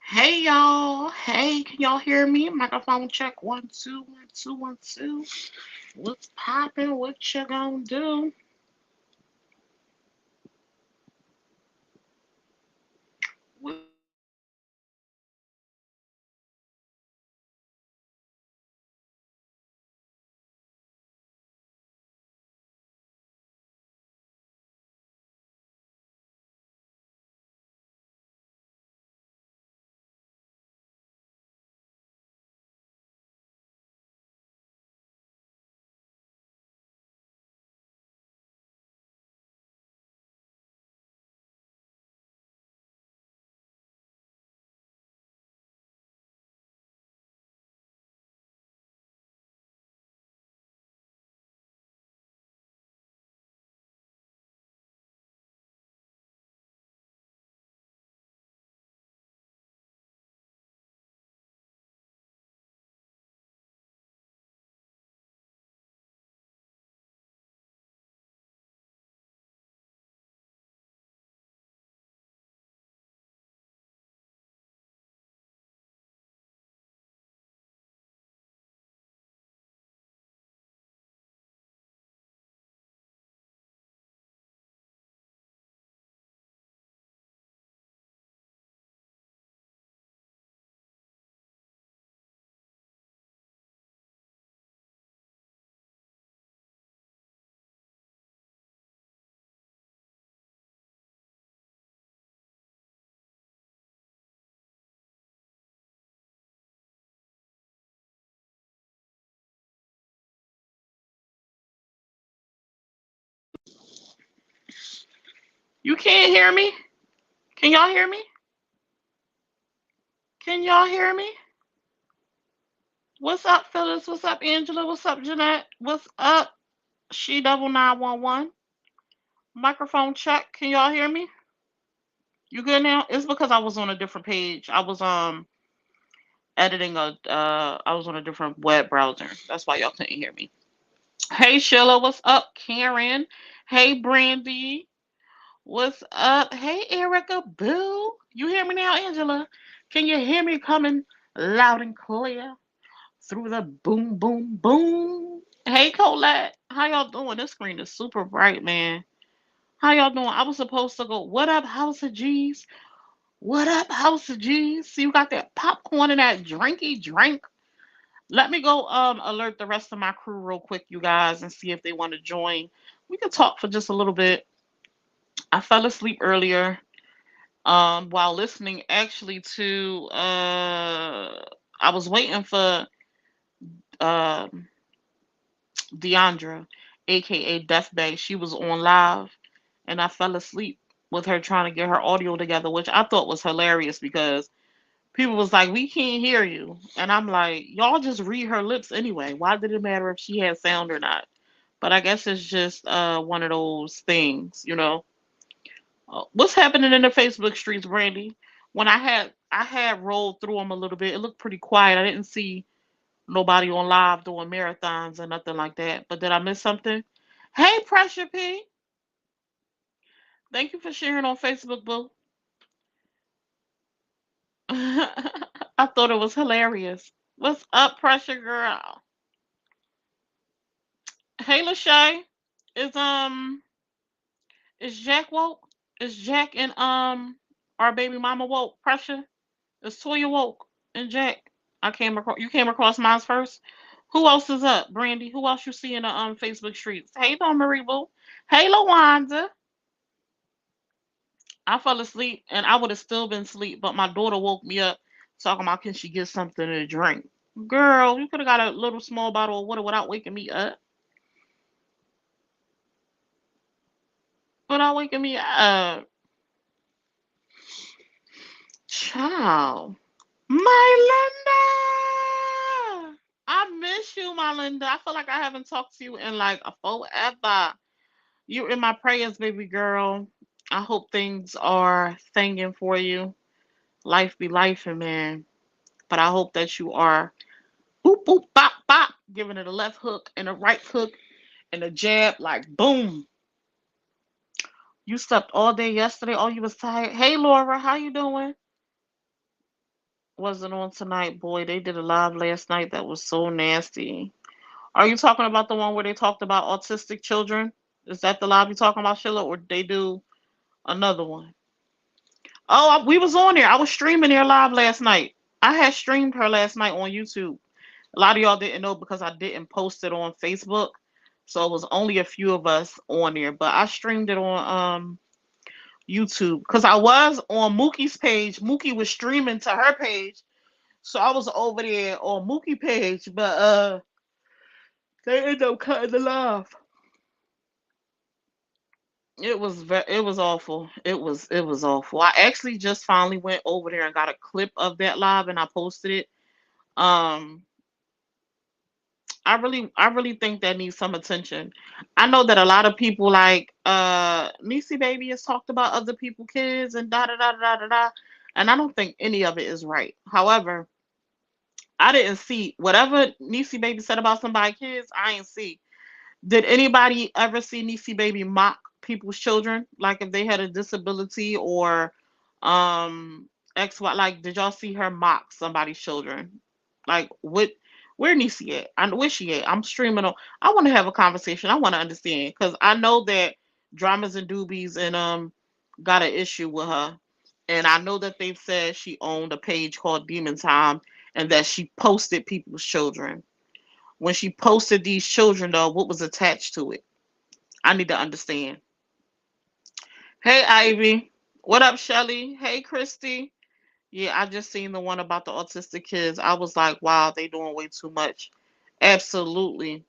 Hey y'all. Hey, can y'all hear me? Microphone check 1 2 1 2 1 2. What's poppin'? What you gonna do? You can't hear me? Can y'all hear me? Can y'all hear me? What's up, Phyllis? What's up, Angela? What's up, Jeanette? What's up, She double 911? Microphone check. Can y'all hear me? You good now? It's because I was on a different page. I was editing I was on a different web browser. That's why y'all couldn't hear me. Hey Sheila, what's up, Karen? Hey Brandy, what's up? Hey Erica Boo. You hear me now, Angela? Can you hear me coming loud and clear through the boom boom boom? Hey Colette, how y'all doing? This screen is super bright, man. How y'all doing? I was supposed to go, what up, House of G's? What up, House of G's? See, you got that popcorn and that drinky drink. Let me go alert the rest of my crew real quick, you guys, and see if they want to join. We can talk for just a little bit. I fell asleep earlier while listening actually to I was waiting for um Deandra, aka Death Bay. She was on live and I fell asleep with her trying to get her audio together, which I thought was hilarious because people was like, "We can't hear you," and I'm like, "Y'all just read her lips anyway. Why did it matter if she had sound or not?" But I guess it's just one of those things, you know. What's happening in the Facebook streets, Brandy? When I had rolled through them a little bit, it looked pretty quiet. I didn't see nobody on live doing marathons or nothing like that. But did I miss something? Hey, Pressure P, thank you for sharing on Facebook, boo. I thought it was hilarious. What's up, Pressure Girl? Hey, Lachey, is is Jack woke? Is Jack and our baby mama woke? Pressure. Is Toya woke and Jack? I came across you came across mine first. Who else is up, Brandy? Who else you see in the Facebook streets? Hey, Don Marie Boo. Hey, Lawanda. I fell asleep and I would have still been asleep, but my daughter woke me up talking about can she get something to drink? Girl, you could have got a little small bottle of water without waking me up. Without waking me up. Child. My Linda! I miss you, my Linda. I feel like I haven't talked to you in like a forever. You're in my prayers, baby girl. I hope things are thinking for you. Life be life, man. But I hope that you are boop boop bop bop, giving it a left hook and a right hook and a jab, like boom. You slept all day yesterday. Oh, you was tired. Hey, Laura, how you doing? wasn't on tonight. Boy, they did a live last night that was so nasty. Are you talking about the one where they talked about autistic children? Is that the live you talking about, Sheila, or did they do another one? Oh, we was on there. I was streaming there live last night. I had streamed her last night on YouTube. A lot of y'all didn't know because I didn't post it on Facebook, so it was only a few of us on there. But I streamed it on YouTube because I was on Mookie's page. Mookie was streaming to her page, so I was over there on Mookie page. But they ended up cutting the live. It was awful. It was awful. I actually just finally went over there and got a clip of that live and I posted it. Um I really think that needs some attention. I know that a lot of people like Niecy Baby has talked about other people kids and da da da da da da, and I don't think any of it is right. However, I didn't see whatever Niecy Baby said about somebody kids. I ain't see. Did anybody ever see Niecy Baby mock people's children? Like if they had a disability or X Y, like did y'all see her mock somebody's children? Like what, where Niecy at? I where she at? I'm streaming on, I want to have a conversation. I want to understand because I know that Dramas and Doobies and got an issue with her. And I know that they've said she owned a page called Demon Time and that she posted people's children. When she posted these children, though, what was attached to it? I need to understand. Hey, Ivy. What up, Shelly? Hey, Christy. Yeah, I just seen the one about the autistic kids. I was like, wow, they doing way too much. Absolutely.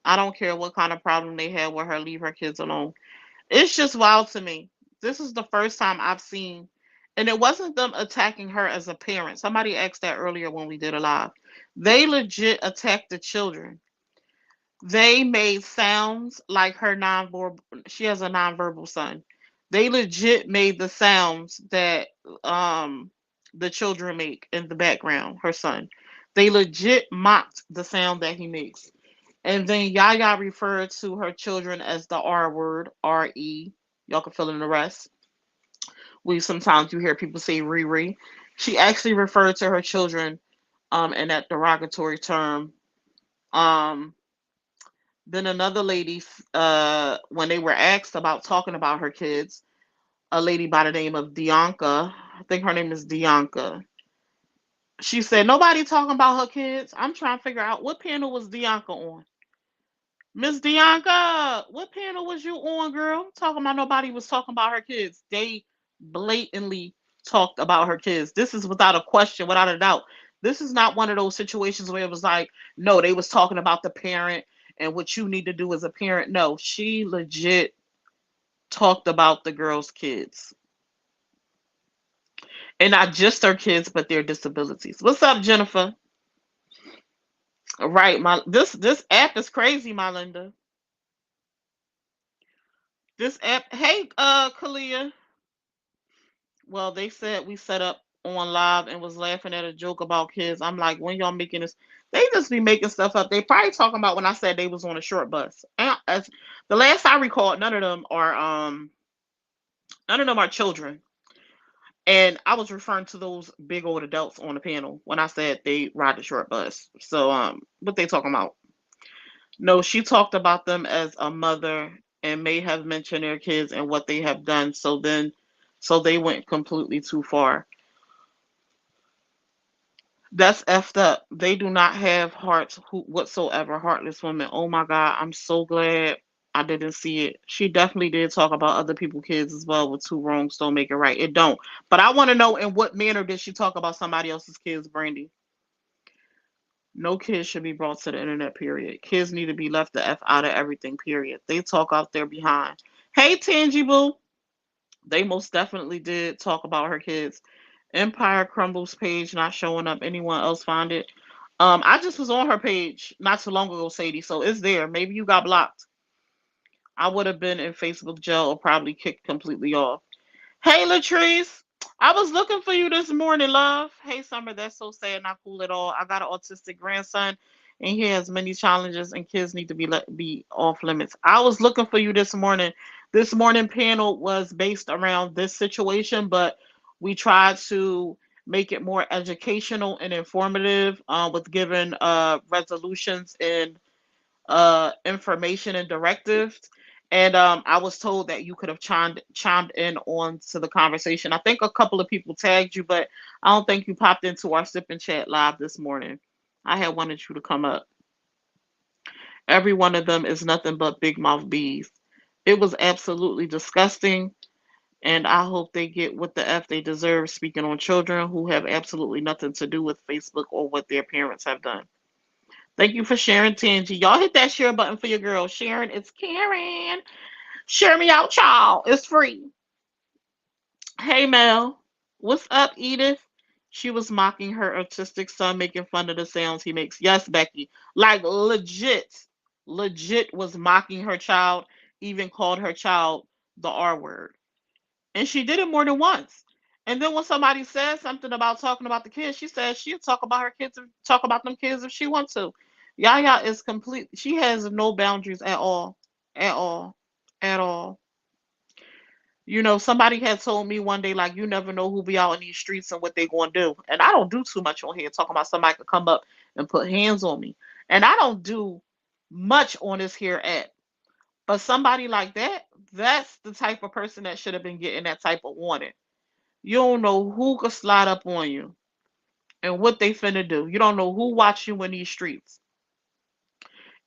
I don't care what kind of problem they had with her. Leave her kids alone. It's just wild to me. This is the first time I've seen, and it wasn't them attacking her as a parent. Somebody asked that earlier when we did a live. They legit attacked the children. They made sounds like her nonverbal. She has a nonverbal son. They legit made the sounds that the children make in the background. Her son. They legit mocked the sound that he makes. And then Yaya referred to her children as the R word, R-E. Y'all can fill in the rest. We sometimes you hear people say Riri. She actually referred to her children in that derogatory term. Um, Then another lady, when they were asked about talking about her kids, a lady by the name of Dianca, I think her name is Dianca. She said nobody talking about her kids. I'm trying to figure out what panel was Dianca on. Miss Dianca, what panel was you on, girl? Talking about nobody was talking about her kids. They blatantly talked about her kids. This is without a question, without a doubt. This is not one of those situations where it was like, no, they was talking about the parent and what you need to do as a parent. No, she legit talked about the girls' kids. And not just their kids, but their disabilities. What's up, Jennifer? Right, my this app is crazy, my Linda. This app, hey, Kalia. Well, they said we set up on live and was laughing at a joke about kids. I'm like, when y'all making this? They just be making stuff up. They probably talking about when I said they was on a short bus. And as the last I recall, none of them are children. And I was referring to those big old adults on the panel when I said they ride the short bus. So what they talking about? No, she talked about them as a mother and may have mentioned their kids and what they have done. So they went completely too far. That's effed up. They do not have hearts whatsoever. Heartless women. Oh my God. I'm so glad I didn't see it. She definitely did talk about other people's kids as well. With two wrongs don't make it right. It don't. But I want to know in what manner did she talk about somebody else's kids, Brandy? No kids should be brought to the internet, period. Kids need to be left the F out of everything, period. They talk out there behind. Hey, Tangible. They most definitely did talk about her kids. Empire Crumbles page not showing up. Anyone else find it? I just was on her page not too long ago, Sadie. So it's there. Maybe you got blocked. I would have been in Facebook jail or probably kicked completely off. Hey, Latrice. I was looking for you this morning, love. Hey, Summer. That's so sad. Not cool at all. I got an autistic grandson, and he has many challenges, and kids need to be off limits. I was looking for you this morning. This morning panel was based around this situation, but we tried to make it more educational and informative with giving resolutions and information and directives. And I was told that you could have chimed in on to the conversation. I think a couple of people tagged you, but I don't think you popped into our sip and chat live this morning. I had wanted you to come up. Every one of them is nothing but big mouth bees. It was absolutely disgusting, and I hope they get what the F they deserve, speaking on children who have absolutely nothing to do with Facebook or what their parents have done. Thank you for sharing, Tangy. Y'all hit that share button for your girl. Sharon, it's Karen. Share me out, y'all. It's free. Hey, Mel. What's up, Edith? She was mocking her autistic son, making fun of the sounds he makes. Yes, Becky. Like, legit was mocking her child, even called her child the R word. And she did it more than once. And then when somebody said something about talking about the kids, she said she'll talk about her kids, talk about them kids if she wants to. Yaya is complete. She has no boundaries at all, at all, at all. Somebody had told me one day, like, you never know who be out in these streets and what they gonna do. And I don't do too much on here talking about somebody could come up and put hands on me. And I don't do much on this here app. But somebody like that, that's the type of person that should have been getting that type of warning. You don't know who could slide up on you and what they finna do. You don't know who watch you in these streets.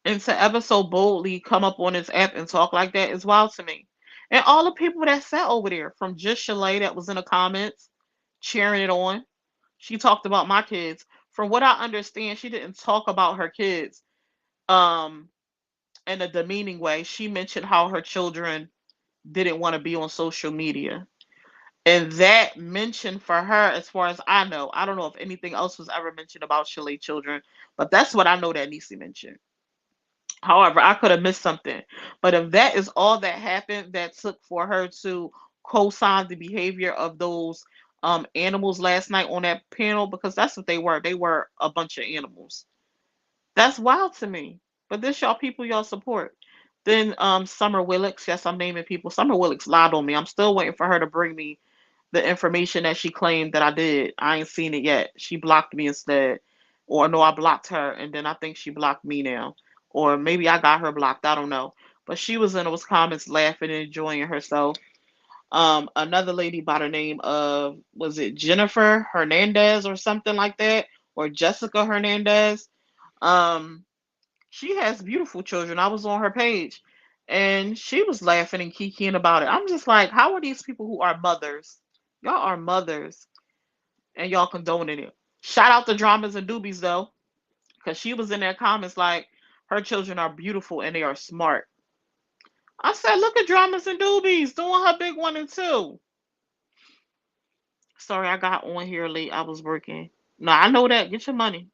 And to ever so boldly come up on this app and talk like that is wild to me. And all the people that sat over there, from just Shalay that was in the comments, cheering it on. She talked about my kids. From what I understand, she didn't talk about her kids um in a demeaning way. She mentioned how her children didn't want to be on social media. And that mention for her, as far as I don't know if anything else was ever mentioned about Shalay children, but that's what I know that Nisi mentioned. However, I could have missed something. But if that is all that happened that took for her to co-sign the behavior of those animals last night on that panel, because that's what they were. They were a bunch of animals. That's wild to me. But this y'all people y'all support. Then Summer Willix, yes, I'm naming people. Summer Willix lied on me. I'm still waiting for her to bring me the information that she claimed that I did. I ain't seen it yet. She blocked me instead. Or no, I blocked her and then I think she blocked me now. Or maybe I got her blocked. I don't know. But she was in those comments laughing and enjoying herself. Another lady by the name of, was it Jennifer Hernandez or something like that? Or Jessica Hernandez. Um, she has beautiful children. I was on her page and she was laughing and kikiing about it. I'm just like, how are these people who are mothers? Y'all are mothers and y'all condoning it. Shout out to Dramas and Doobies though, because she was in their comments like her children are beautiful and they are smart. I said, look at Dramas and Doobies doing her big one and two. Sorry, I got on here late. I was working. No, I know that. Get your money.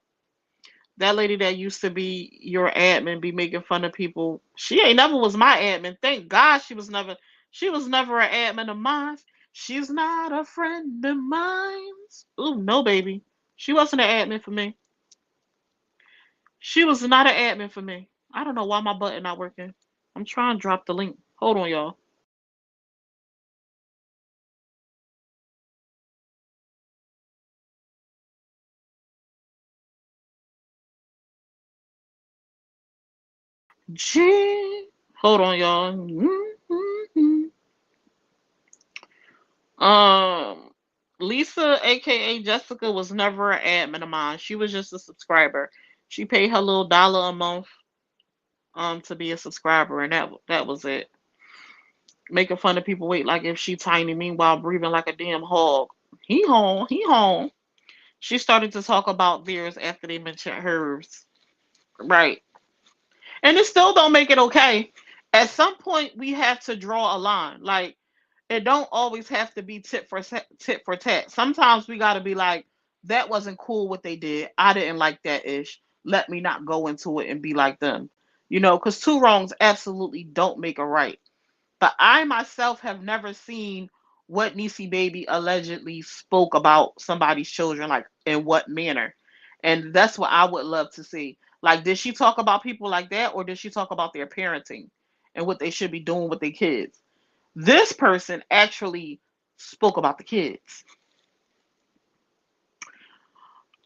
That lady that used to be your admin be making fun of people. She ain't never was my admin. Thank God she was never an admin of mine. She's not a friend of mine. Ooh, no baby. She wasn't an admin for me. She was not an admin for me. I don't know why my button not working. I'm trying to drop the link. Hold on, y'all. G. Hold on, y'all. Um, Lisa, aka Jessica, was never an admin of mine. She was just a subscriber. She paid her little dollar a month to be a subscriber, and that was it. Making fun of people wait like if she tiny, meanwhile breathing like a damn hog. He home. She started to talk about theirs after they mentioned hers. Right. And it still don't make it okay. At some point we have to draw a line. Like, it don't always have to be tit for tat. Sometimes we got to be like, that wasn't cool what they did. I didn't like that ish. Let me not go into it and be like them. Because two wrongs absolutely don't make a right. But I myself have never seen what Nisi Baby allegedly spoke about somebody's children, like in what manner. And that's what I would love to see. Like, did she talk about people like that, or did she talk about their parenting and what they should be doing with their kids? This person actually spoke about the kids.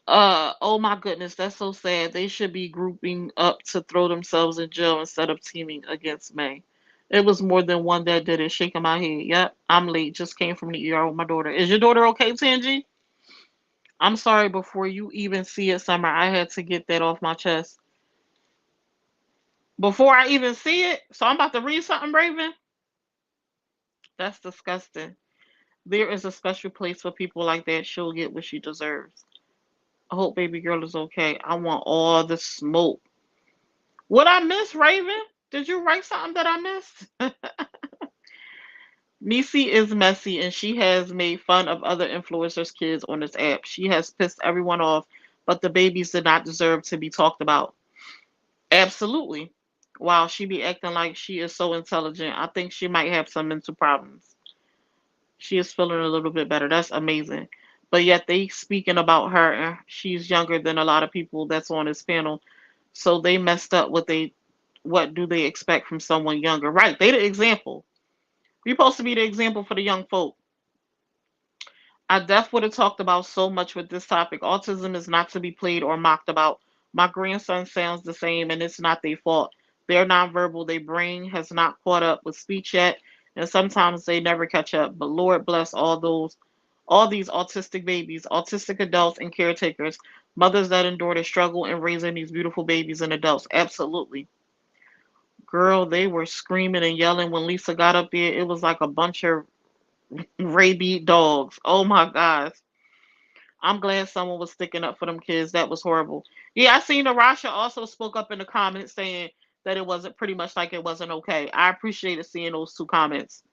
Oh my goodness, that's so sad. They should be grouping up to throw themselves in jail instead of teaming against May. It was more than one that did it. Shaking my head. Yep, I'm late. Just came from the ER with my daughter. Is your daughter okay, Tangy? I'm sorry. Before you even see it, Summer, I had to get that off my chest. Before I even see it, so I'm about to read something, Raven. That's disgusting. There is a special place for people like that. She'll get what she deserves. I hope baby girl is okay. I want all the smoke. What I miss, Raven? Did you write something that I missed? Nisi is messy and she has made fun of other influencers' kids on this app. She has pissed everyone off, but the babies did not deserve to be talked about. Absolutely. Wow, she be acting like she is so intelligent. I think she might have some mental problems. She is feeling a little bit better. That's amazing. But yet they speaking about her and she's younger than a lot of people that's on this panel. So they messed up what do they expect from someone younger? Right, they the example. We supposed to be the example for the young folk. I def would have talked about so much with this topic. Autism is not to be played or mocked about. My grandson sounds the same and it's not their fault. They're nonverbal, their brain has not caught up with speech yet, and sometimes they never catch up. But Lord bless all these autistic babies, autistic adults and caretakers, mothers that endure the struggle in raising these beautiful babies and adults. Absolutely. Girl, they were screaming and yelling when Lisa got up there. It was like a bunch of rabid dogs. Oh my gosh. I'm glad someone was sticking up for them kids. That was horrible. Yeah, I seen Narasha also spoke up in the comments saying that it wasn't pretty much like it wasn't okay. I appreciated seeing those two comments.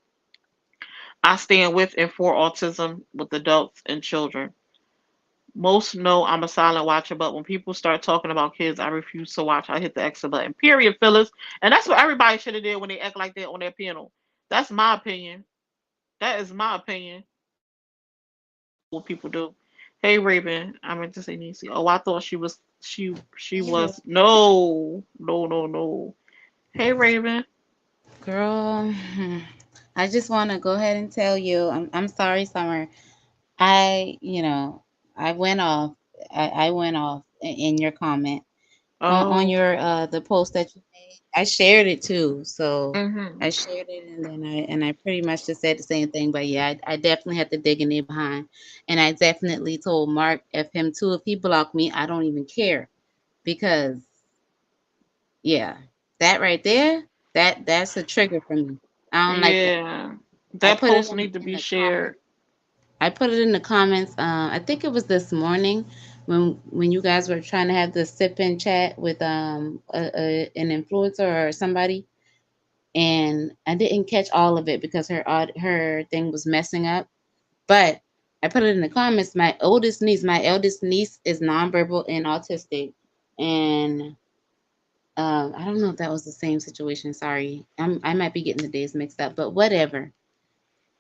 I stand with and for autism with adults and children. Most know I'm a silent watcher, but when people start talking about kids, I refuse to watch. I hit the exit button. Period, Phyllis. And that's what everybody should have did when they act like that on their panel. That's my opinion. That is my opinion. What people do. Hey Raven, I meant to say Nisi. Oh, I thought she Hey, boo. was no. Hey Raven. Girl, I just want to go ahead and tell you, I'm sorry, Summer. I went off. I went off in your comment on Oh. your the post that you made. I shared it too, so Mhm. I shared it, and then I pretty much just said the same thing. But yeah, I definitely had to dig in there behind, and I definitely told Mark F him too. If he blocked me, I don't even care because yeah, that right there, that's a trigger for me. I don't like that. Yeah. I That put it post need to in be the comment. shared. I put it in the comments. I think it was this morning when you guys were trying to have the sip in chat with an influencer or somebody, and I didn't catch all of it because her thing was messing up. But I put it in the comments. My eldest niece is nonverbal and autistic, and I don't know if that was the same situation. Sorry, I might be getting the days mixed up, but whatever.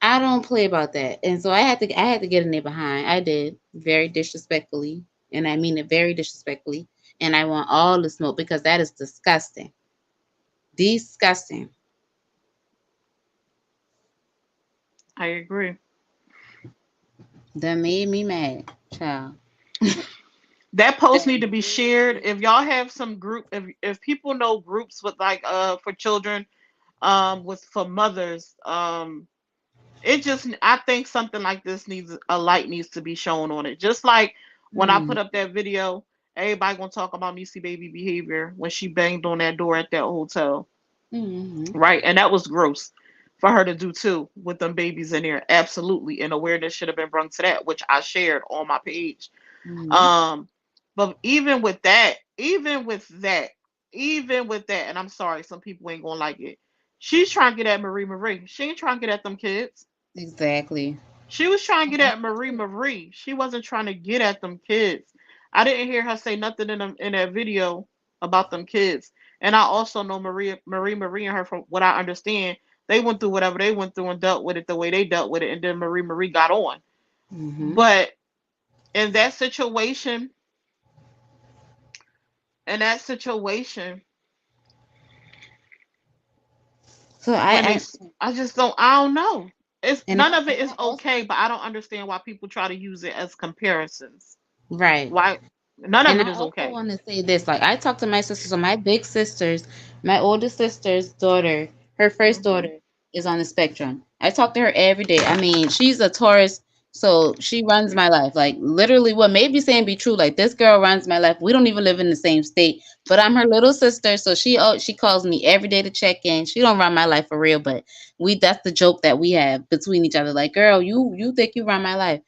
I don't play about that, and so I had to get in there behind. I did very disrespectfully, and I mean it very disrespectfully. And I want all the smoke because that is disgusting, disgusting. I agree. That made me mad, child. That post That need to be made shared. me. If y'all have some group if people know groups with like for children with for mothers it just I think something like this needs a light needs to be shown on it. Just like when I Mm, put up that video, everybody gonna talk about Niecy baby behavior when she banged on that door at that hotel, mm, right? And that was gross for her to do too with them babies in there. Absolutely, and awareness should have been brought to that, which I shared on my page. mm. Um, but even with that, and I'm sorry, some people ain't gonna like it. She's trying to get at Marie. She ain't trying to get at them kids. Exactly. She was trying to And get that's at the Marie truth. Marie. She wasn't trying to get at them kids. I didn't hear her say nothing in that video about them kids. And I also know Marie and her from what I understand, they went through whatever they went through and dealt with it the way they dealt with it, and then Marie got on. Hmm. But in that situation, in that situation, So when they, I just I don't know. It's and none I of it and is I also okay, but I don't understand why people try to use it as comparisons. Right. Why? None of And it I is also okay. want to say this, like I talk to my sisters, so my big sisters, my oldest sister's daughter, her first Mhm. daughter is on the spectrum. I talk to her every day. I mean, she's a Taurus, so she runs my life. Like literally, what may be saying be true. Like this girl runs my life. We don't even live in the same state, but I'm her little sister, so she calls me every day to check in. She don't run my life for real, but we that's the joke that we have between each other. Like, girl, you think you run my life?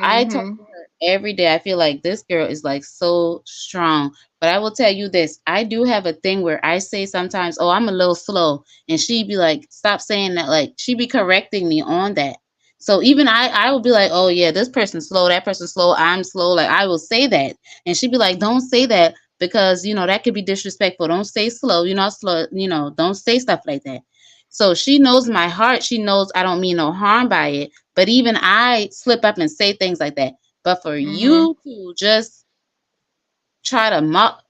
I talk Mhm. to her every day. I feel like this girl is like so strong. But I will tell you this, I do have a thing where I say sometimes, "Oh, I'm a little slow," and she be like, "Stop saying that." Like she be correcting me on that. So even I will be like, "Oh yeah, this person's slow, that person's slow, I'm slow." Like I will say that, and she'd be like, "Don't say that because that could be disrespectful. Don't say slow. You're not slow. Don't say stuff like that." So she knows my heart. She knows I don't mean no harm by it. But even I slip up and say things like that. But for Mhm. you to just try to mock,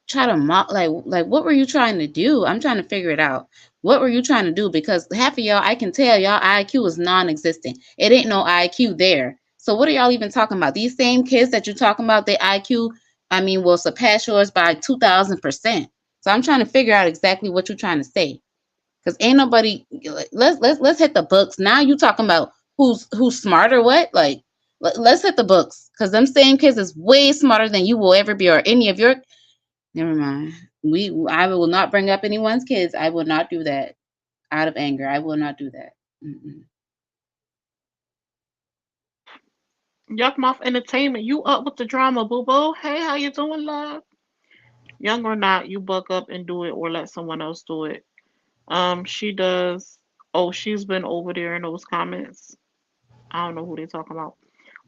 like what were you trying to do? I'm trying to figure it out. What were you trying to do? Because half of y'all, I can tell y'all IQ is non-existent. It ain't no IQ there. So what are y'all even talking about? These same kids that you're talking about, their IQ, I mean, will surpass yours by 2,000%. So I'm trying to figure out exactly what you're trying to say. Cause ain't nobody. Let's hit the books. Now you talking about who's smarter? What like? Let's hit the books. Cause them same kids is way smarter than you will ever be, or any of your. Never mind. I will not bring up anyone's kids. I will not do that out of anger. I will not do that. Mm-mm. Yuck mouth entertainment. You up with the drama, boo boo? Hey, how you doing, love? Young or not, you buck up and do it, or let someone else do it. She does. Oh, she's been over there in those comments. I don't know who they talking about.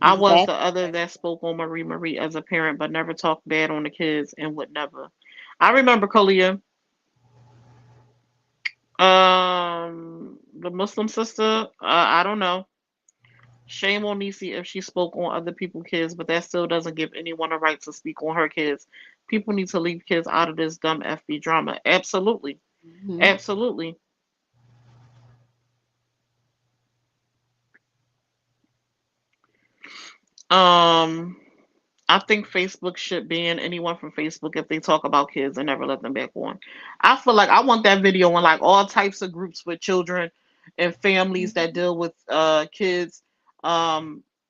I was the Exactly. other that spoke on Marie Marie as a parent, but never talked bad on the kids and would never. I remember Kalia, the Muslim sister. I don't know. Shame on Nisi if she spoke on other people's kids, but that still doesn't give anyone a right to speak on her kids. People need to leave kids out of this dumb FB drama. Absolutely, Hmm. absolutely. Um, I think Facebook should ban anyone from Facebook if they talk about kids and never let them back on. I feel like I want that video in like all types of groups with children and families that Hmm. deal with kids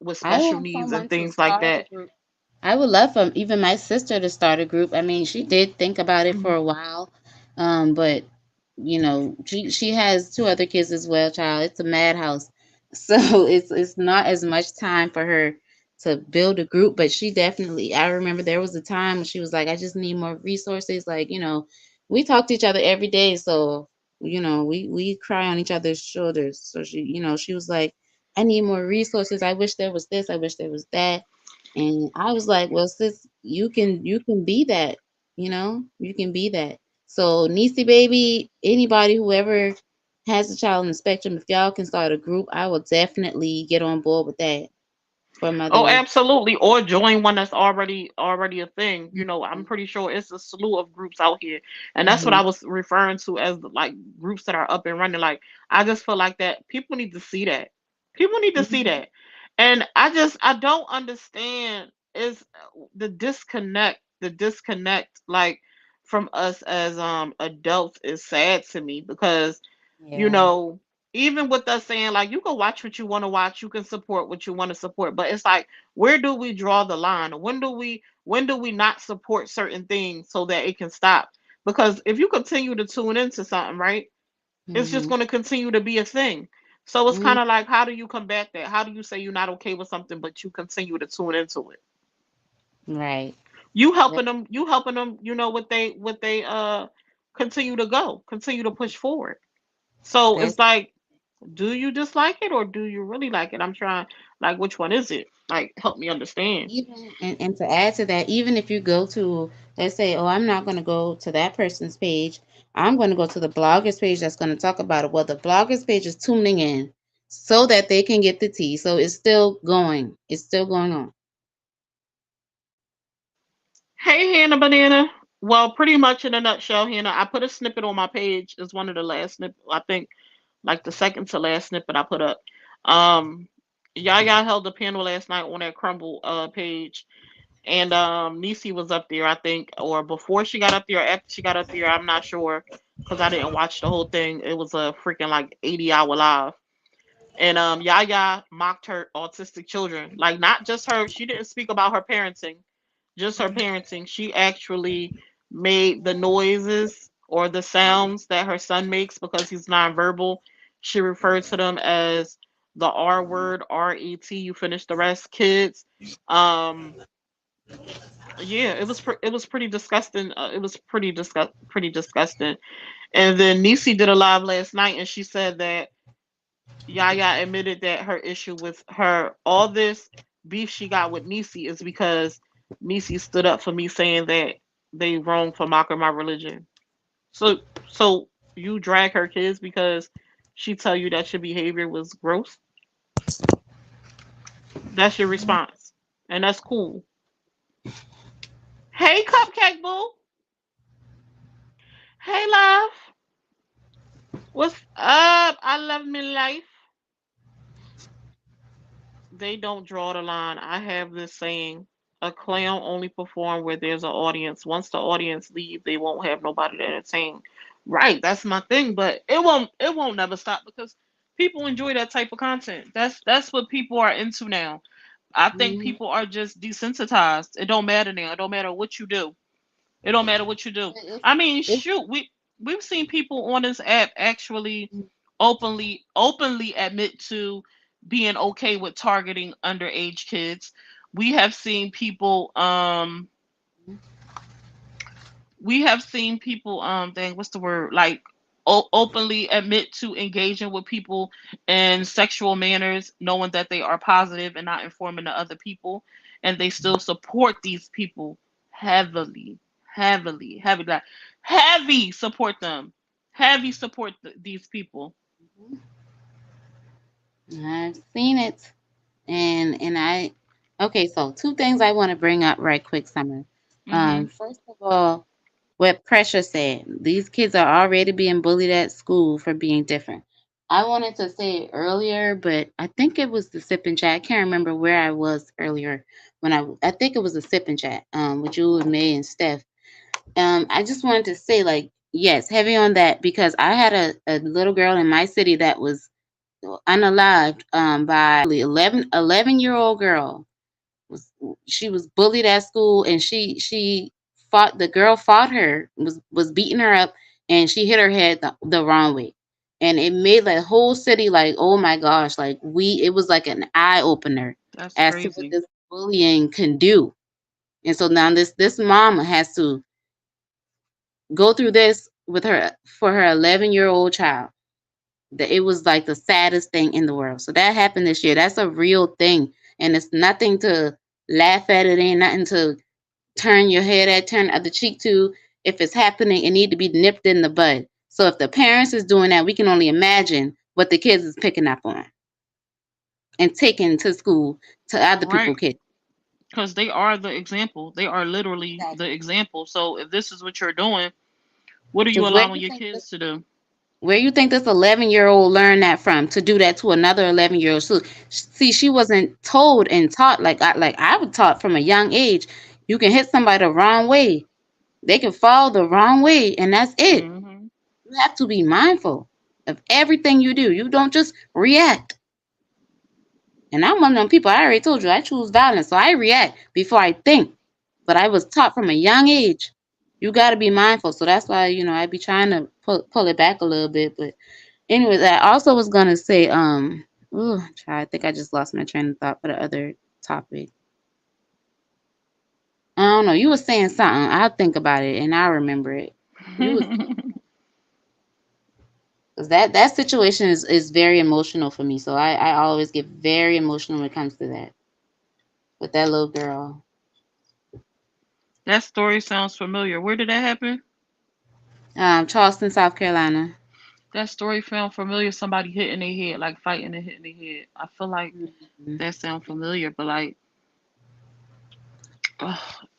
with I special want needs and someone to things like start a that. group. I would love for even my sister to start a group. I mean, she did think about it for Mhm. a while, but she has two other kids as well. Child, it's a madhouse, so it's not as much time for her to build a group. But she definitely, I remember there was a time when she was like, I just need more resources. Like we talk to each other every day, so we cry on each other's shoulders. So she was like, I need more resources. I wish there was this. I wish there was that. And I was like, well, sis, you can be that, you can be that. So Niecy baby, anybody whoever has a child on the spectrum, if y'all can start a group, I will definitely get on board with that for Oh, mothers. absolutely. Or join one that's already a thing. You know, I'm Mhm. pretty sure it's a slew of groups out here. And that's what I Mhm. was referring to as like groups that are up and running. Like I just feel like that people need to see that. People need to see Mhm. that. And I don't understand is the disconnect like from us as adults is sad to me because you Yeah. know even with us saying like you can watch what you want to watch, you can support what you want to support, but it's like where do we draw the line? When do we not support certain things so that it can stop? Because if you continue to tune into something, right, it's just Mhm. going to continue to be a thing. So it's kind Mhm. of like how do you combat that? How do you say you're not okay with something but you continue to tune into it? Right. You helping them, what they continue to go, continue to push forward. So it's That's like do you dislike it or do you really like it? I'm trying, like, which one is it? Like, help me understand. even and to add to that, even if you go to, let's say, oh, I'm not going to go to that person's page, I'm going to go to the bloggers page that's going to talk about it. Well, the bloggers page is tuning in so that they can get the tea. So it's still going. It's still going on. Hey, Hannah Banana. Well, pretty much in a nutshell, Hannah, I put a snippet on my page. It's one of the last snip, I think, like the second to last snippet I put up. Um, Yaya held a panel last night on that Crumble page, And Niecy was up there, I think, or before she got up there, or after she got up there, I'm not sure, because I didn't watch the whole thing. It was a freaking like 80-hour live. And Yaya mocked her autistic children, like not just her. She didn't speak about her parenting, just her parenting. She actually made the noises or the sounds that her son makes because he's nonverbal. She referred to them as the R word, RET. You finish the rest, kids. Um, yeah, it was pretty disgusting. It was pretty disgusting. And then Nisi did a live last night, and she said that Yaya admitted that her issue with her, all this beef she got with Nisi, is because Nisi stood up for me saying that they wrong for mocking my religion. So so you drag her kids because she tell you that your behavior was gross. That's your response, and that's cool. Hey, Cupcake Boo. Hey, love. What's up? I love me life. They don't draw the line. I have this saying: a clown only perform where there's an audience. Once the audience leave, they won't have nobody to entertain. Right, that's my thing, but it won't never stop because people enjoy that type of content. That's what people are into now. I think Mhm. people are just desensitized. It don't matter now. It don't matter what you do. It don't matter what you do. It's, I mean, it's, shoot, we've seen people on this app actually openly admit to being okay with targeting underage kids. We have seen people dang, what's the word, like openly admit to engaging with people in sexual manners, knowing that they are positive and not informing the other people, and they still support these people heavily, heavy, like heavy support them, heavy support these people. I've seen it. And I okay, so two things I want to bring up right quick, Summer. Mhm. First of all, what Pressure said, these kids are already being bullied at school for being different. I wanted to say it earlier, but I think it was the sip and chat. I can't remember where I was earlier when I think it was a sip and chat with you and May and Steph. I just wanted to say, like, yes, heavy on that because I had a little girl in my city that was unalived by 11-year-old girl. Was She was bullied at school, and she fought the girl fought her, was beating her up, and she hit her head the wrong way, and it made the whole city like, oh my gosh, like it was like an eye opener That's as to what crazy. this bullying can do. And so now this mama has to go through this with her for her 11-year-old child. It was like the saddest thing in the world. So that happened this year. That's a real thing, and it's nothing to laugh at. It ain't nothing to turn your head at, turn the other cheek to. If it's happening, it need to be nipped in the bud. So if the parents is doing that, we can only imagine what the kids is picking up on and taking to school to other people Right. kids. Because they are the example. They are literally the Exactly. example. So if this is what you're doing, what are you Because where allowing you your think this kids to do? Where you think this 11-year-old learned that from to do that to another 11-year-old? So, see, she wasn't told and taught like I was taught from a young age. You can hit somebody the wrong way. They can fall the wrong way, and that's it. Hmm. You have to be mindful of everything you do. You don't just react. And I'm one of them people. I already told you I choose violence, so I react before I think. But I was taught from a young age. You got to be mindful. So that's why I be trying to pull it back a little bit, but anyways, I also was gonna say, ooh, child, I think I just lost my train of thought for the other topic. I don't know. You were saying something. I'll think about it and I'll remember it. You was Because that situation is very emotional for me. So I always get very emotional when it comes to that. With that little girl. That story sounds familiar. Where did that happen? Charleston, South Carolina. That story sounds familiar. Somebody hitting their head, like fighting and hitting their head. I feel like Mhm. that sounds familiar, but like,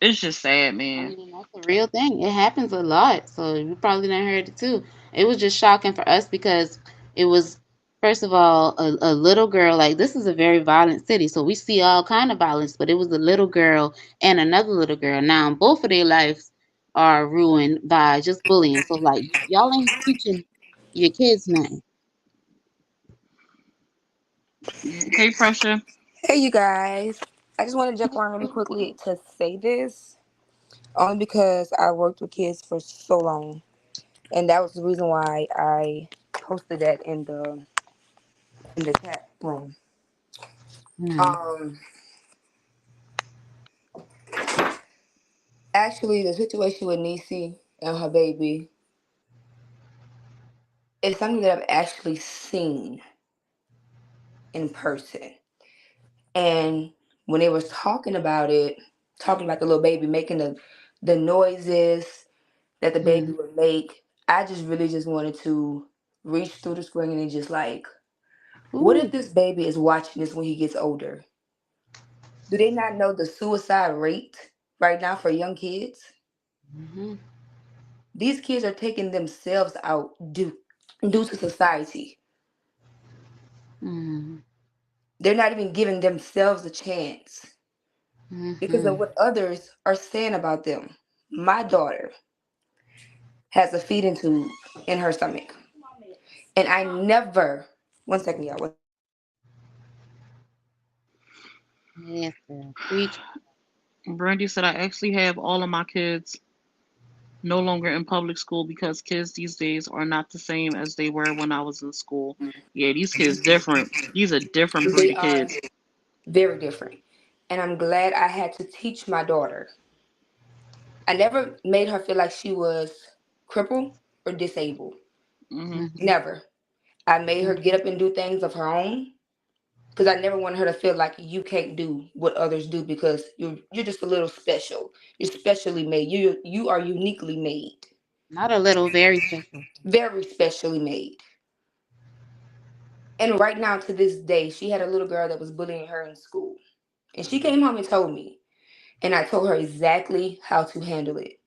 it's just sad, I man. mean, that's a real thing. It happens a lot. So you probably done heard it too. It was just shocking for us because it was First of all, a little girl, like this is a very violent city, so we see all kind of violence, but it was a little girl and another little girl. Now both of their lives are ruined by just bullying. So like y'all ain't teaching your kids nothing. Yeah. Hey, pressure. Hey, you guys. I just want to jump on really quickly to say this, only because I worked with kids for so long, and that was the reason why I posted that in the chat room. Mm, Um, Actually, the situation with Nisi and her baby is something that I've actually seen in person, and when they was talking about it, talking about the little baby making the noises that the baby mm, would make, I just really just wanted to reach through the screen and just like, what if ooh, this baby is watching this when he gets older? Do they not know the suicide rate right now for young kids? mhm, These kids are taking themselves out due to society. mm, They're not even giving themselves a chance because of mhm. what others are saying about them. My daughter has a feeding tube in her stomach. And I never, one second, y'all. Yes, girl. Preach. Brandy said I actually have all of my kids no longer in public school because kids these days are not the same as they were when I was in school. Yeah, these kids different. These are different breed They of are kids. very different. And I'm glad I had to teach my daughter. I never made her feel like she was crippled or disabled. Hmm. Mhm, Never. I made her get up and do things of her own because I never wanted her to feel like you can't do what others do because you're just a little special. You're specially made. You are uniquely made. not a little, very special. Very specially made. And right now to this day, she had a little girl that was bullying her in school. And she came home and told me. And I told her exactly how to handle it.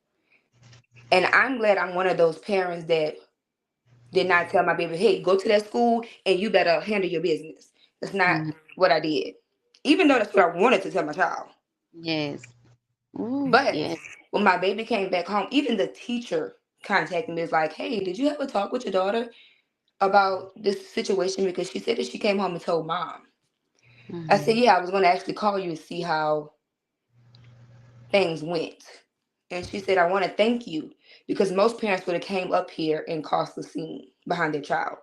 And I'm glad I'm one of those parents that did not tell my baby, hey, go to that school and you better handle your business. That's not Mhm. what I did. Even though that's what I wanted to tell my child. Yes. Ooh, But yes. when my baby came back home, even the teacher contacted me, was like, hey, did you have a talk with your daughter about this situation? Because she said that she came home and told mom. I said, Mhm, yeah, I was going to actually call you and see how things went. And she said, I want to thank you because most parents would have came up here and caused the scene behind their child.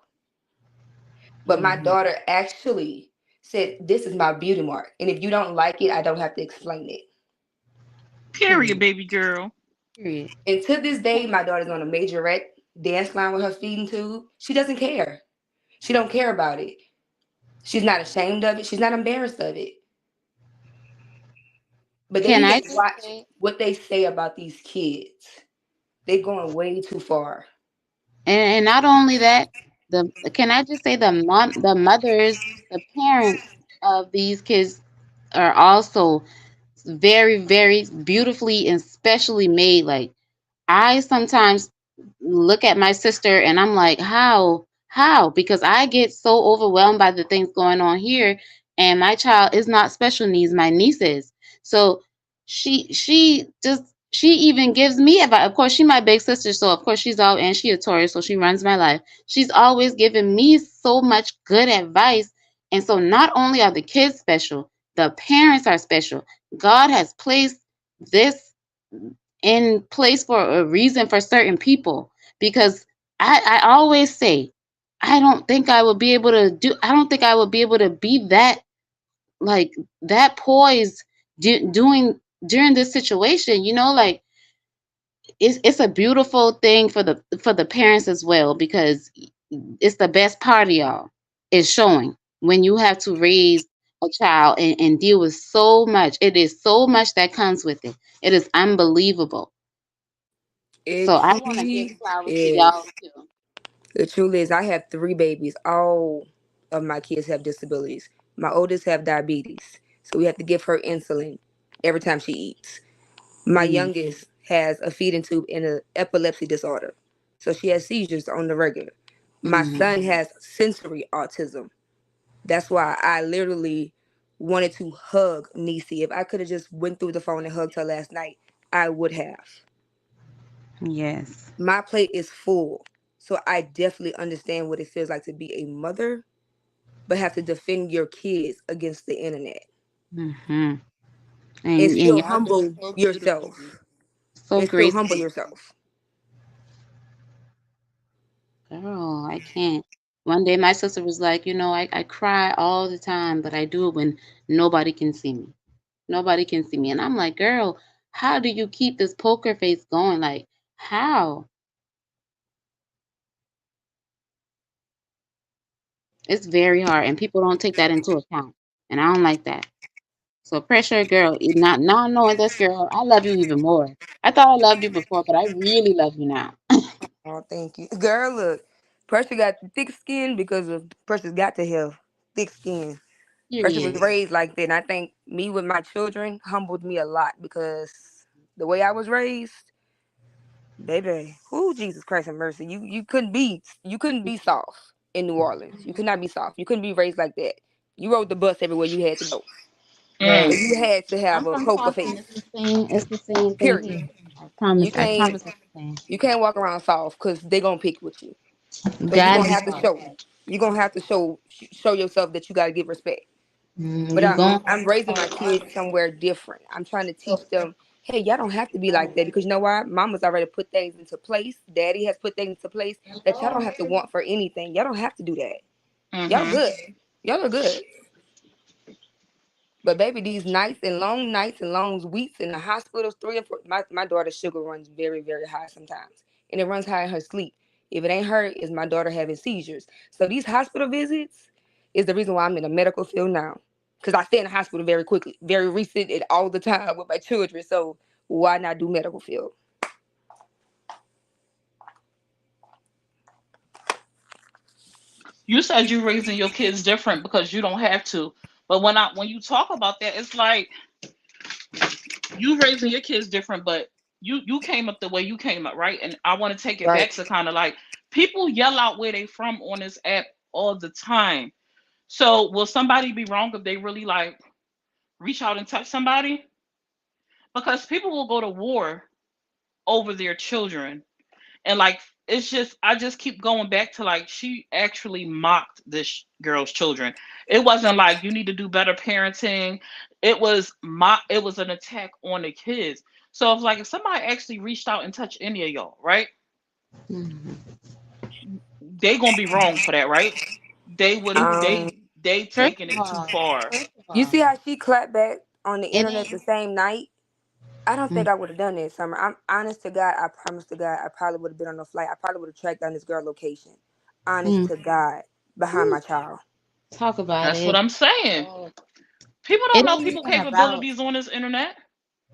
But my mhm. daughter actually said, this is my beauty mark. And if you don't like it, I don't have to explain it. Period, Period. baby girl. Period. And to this day, my daughter's on a majorette dance line with her feeding tube. She doesn't care. She don't care about it. She's not ashamed of it. She's not embarrassed of it. But they Can need I to just watch say, what they say about these kids. They're going way too far. and not only that, the can I just say the mothers, the parents of these kids are also very, very beautifully and specially made. Like I sometimes look at my sister and I'm like, how? How? Because I get so overwhelmed by the things going on here, and my child is not special needs, my niece is. So she even gives me advice. Of course, she my big sister, so of course she's all and she a Taurus, so she runs my life. She's always given me so much good advice. And so not only are the kids special, the parents are special. God has placed this in place for a reason for certain people because I always say I don't think I would be able to be that like that poised doing during this situation, like it's a beautiful thing for the parents as well because it's the best part of y'all is showing when you have to raise a child and deal with so much. It is so much that comes with it. It is unbelievable. So It I want to give truly flowers to y'all is. too. It truly is. I have three babies. All of my kids have disabilities. My oldest have diabetes, so we have to give her insulin every time she eats. My Mm, youngest has a feeding tube and an epilepsy disorder, so she has seizures on the regular. My Mm-hmm. son has sensory autism. That's why I literally wanted to hug Niecy. If I could have just went through the phone and hugged her last night, I would have. Yes. My plate is full. So I definitely understand what it feels like to be a mother, but have to defend your kids against the internet Mm-hmm. and And still y'all do it humble so beautifully, yourself. so And still humble gracefully. yourself. Girl, I can't. One day my sister was like, I cry all the time, but I do it when nobody can see me. Nobody can see me. And I'm like, girl, how do you keep this poker face going? Like, how? It's very hard, and people don't take that into account. And I don't like that. So pressure, girl, not now knowing this girl, I love you even more. I thought I loved you before, but I really love you now. Oh, thank you. Girl, look. Pressure got thick skin because of Pressure's got to have thick skin. Pressure was Period. raised like that. And I think me with my children humbled me a lot because the way I was raised, baby, who Jesus Christ and mercy. You couldn't be soft in New Orleans. You could not be soft. You couldn't be raised like that. You rode the bus everywhere you had to go. So Mm. Right. you had to have I'm a from poker Compton. face. It's the same thing Period. here. You I can't promise it's the same. you can't walk around soft because they gonna pick with you. You So you're gotta gonna be have to soft. show. You're gonna have to show yourself that you gotta give respect. But You I'm going I'm raising my kids somewhere different. I'm trying to teach them, hey, y'all don't have to be like that because you know why? Mama's already put things into place. Daddy has put things into place that y'all don't have to want for anything. Y'all don't have to do that. Y'all Mhm. good. Y'all are good. But baby, these nights and long weeks in the hospitals, 3 and 4. My daughter's sugar runs very, very high sometimes, and it runs high in her sleep. If it ain't her, it's my daughter having seizures. So these hospital visits is the reason why I'm in the medical field now, because I stay in the hospital very quickly, very recent, and all the time with my children. So why not do medical field? You said you raising your kids different because you don't have to. But when you talk about that, it's like you raising your kids different, but you came up the way you came up, right? And I want to take it Right. back to kind of like people yell out where they from on this app all the time. So will somebody be wrong if they really like reach out and touch somebody? Because people will go to war over their children. And like it's just I just keep going back to like she actually mocked this girl's children. It wasn't like you need to do better parenting. It was an attack on the kids. So it's like if somebody actually reached out and touched any of y'all, right? hmm They gonna be wrong for that, right? They would have Um, they First taking of it too all, far. first of you all, see how she clapped back on the it internet the ain't. same night? I don't Mm, think I would have done that summer. I'm honest to God. I promise to God, I probably would have been on the flight. I probably would have tracked down this girl location. Honest mm. to God, behind Whew, my child. talk about That's what it. I'm saying. So People it don't know ain't people even about. capabilities on this internet.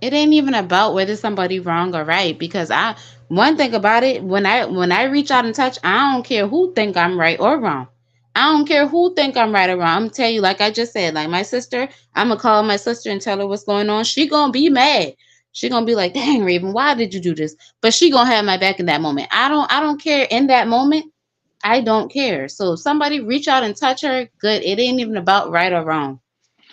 It ain't even about whether somebody wrong or right because I one thing about it when I reach out and touch I don't care who think I'm right or wrong. I don't care who think I'm right or wrong. I'm gonna tell you like I just said like my sister I'm gonna call my sister and tell her what's going on. She gonna be mad. She gonna be like, dang Raven, why did you do this? But she gonna have my back in that moment. I don't care in that moment. I don't care. So if somebody reach out and touch her, good. It ain't even about right or wrong.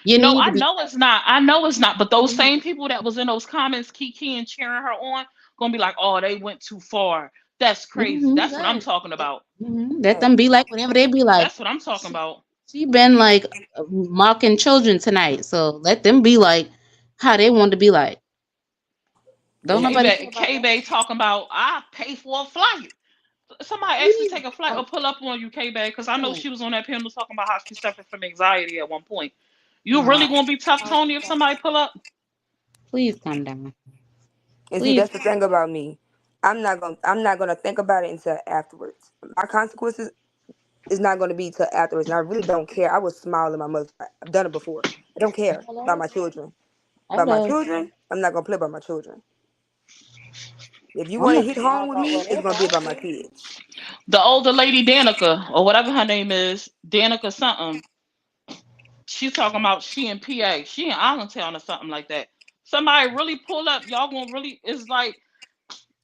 You No, need I to be know it's not. I know it's not. But those you need same to people that was in those comments, Kiki and cheering her on, gonna be like, "Oh, they went too far. That's crazy." That's what I'm good. talking about. Let them be like whatever they be like. That's what I'm talking She, about. she been like mocking children tonight, so let them be like how they want to be like. Don't And K nobody Bay care about K that. Bay talking about I pay for a flight. Somebody actually Please, take a flight or pull up on you, K Bay, because I know don't. she was on that panel talking about how she suffered from anxiety at one point. You really No, gonna be tough, Tony, if somebody pull up? please calm down. see, Please, that's the thing about me. I'm not gonna think about it until afterwards. My consequences is not gonna be till afterwards, and I really don't care. I was smiling in my mugshot. I've done it before. I don't care about hello, my children. About my hello. children, I'm not gonna play about my children. If you I'm want to gonna hit smile home with about me, it's whatever. gonna be I about don't my care. kids. The older lady Danica, or whatever her name is, Danica something, she talking about she in PA, she in Allentown or something like that. Somebody really pull up, y'all gonna really it's like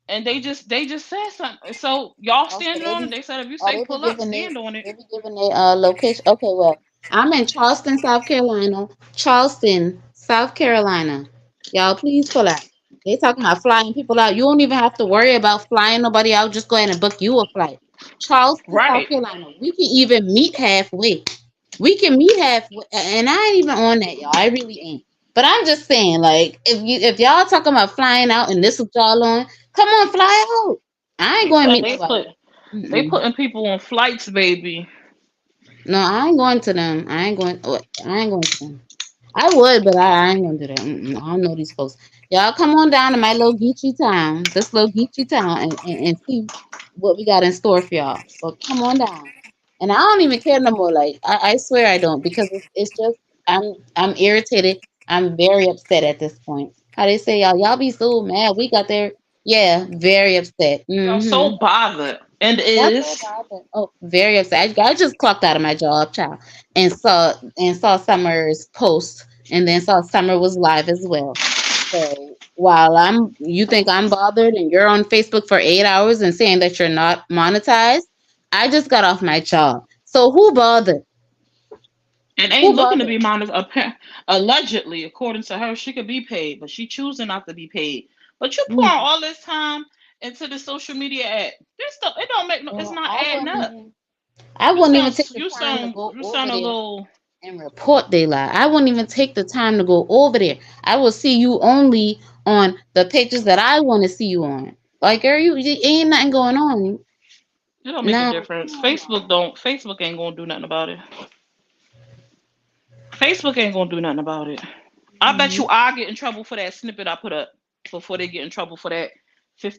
and they just said something. So y'all Also, standing on it. They said if you oh, say pull up, stand on it. they be giving their location. Okay, well, I'm in Charleston, South Carolina. Charleston, South Carolina. Y'all, please pull out. They talking about flying people out. You don't even have to worry about flying nobody out. Just go ahead and book you a flight. Charleston, South Right. Carolina. We can even meet halfway. We can meet halfway, and I ain't even on that, y'all. I really ain't. But I'm just saying, like, if y'all talking about flying out and this what y'all on, come on, fly out. I ain't They going to said meet nobody. they Mm-mm. putting people on flights, baby. No, I ain't going to them. I ain't going. I ain't going to them. I would, but I ain't gonna do that. Mm-mm, I don't know these folks. Y'all come on down to my little Geechee town, this little Geechee town, and see what we got in store for y'all. But come on down. And I don't even care no more. Like I swear I don't because it's just I'm irritated. I'm very upset at this point. How they say y'all be so mad. We got there. Yeah, very upset. Y'all Mm-hmm. so bothered and That's so is. bad. Oh, very upset. I just clocked out of my job, child, and saw Summer's post, and then saw Summer was live as well. So while you think I'm bothered, and you're on Facebook for 8 hours and saying that you're not monetized, I just got off my job. So who bothered? And ain't Who looking to bothered? be monitored. Allegedly, according to her, she could be paid, but she choosing not to be paid. But you pour Mm. all this time into the social media ad. This stuff it don't make no. It's Well, not adding up. I You wouldn't even sound take the you time to sound go you over sound a there little. and report they lie. I wouldn't even take the time to go over there. I will see you only on the pages that I want to see you on. Like, you ain't nothing going on. It don't make a No, difference. come on now. Facebook ain't gonna do nothing about it. Facebook ain't gonna do nothing about it. I bet Mhm. you I get in trouble for that snippet I put up before they get in trouble for that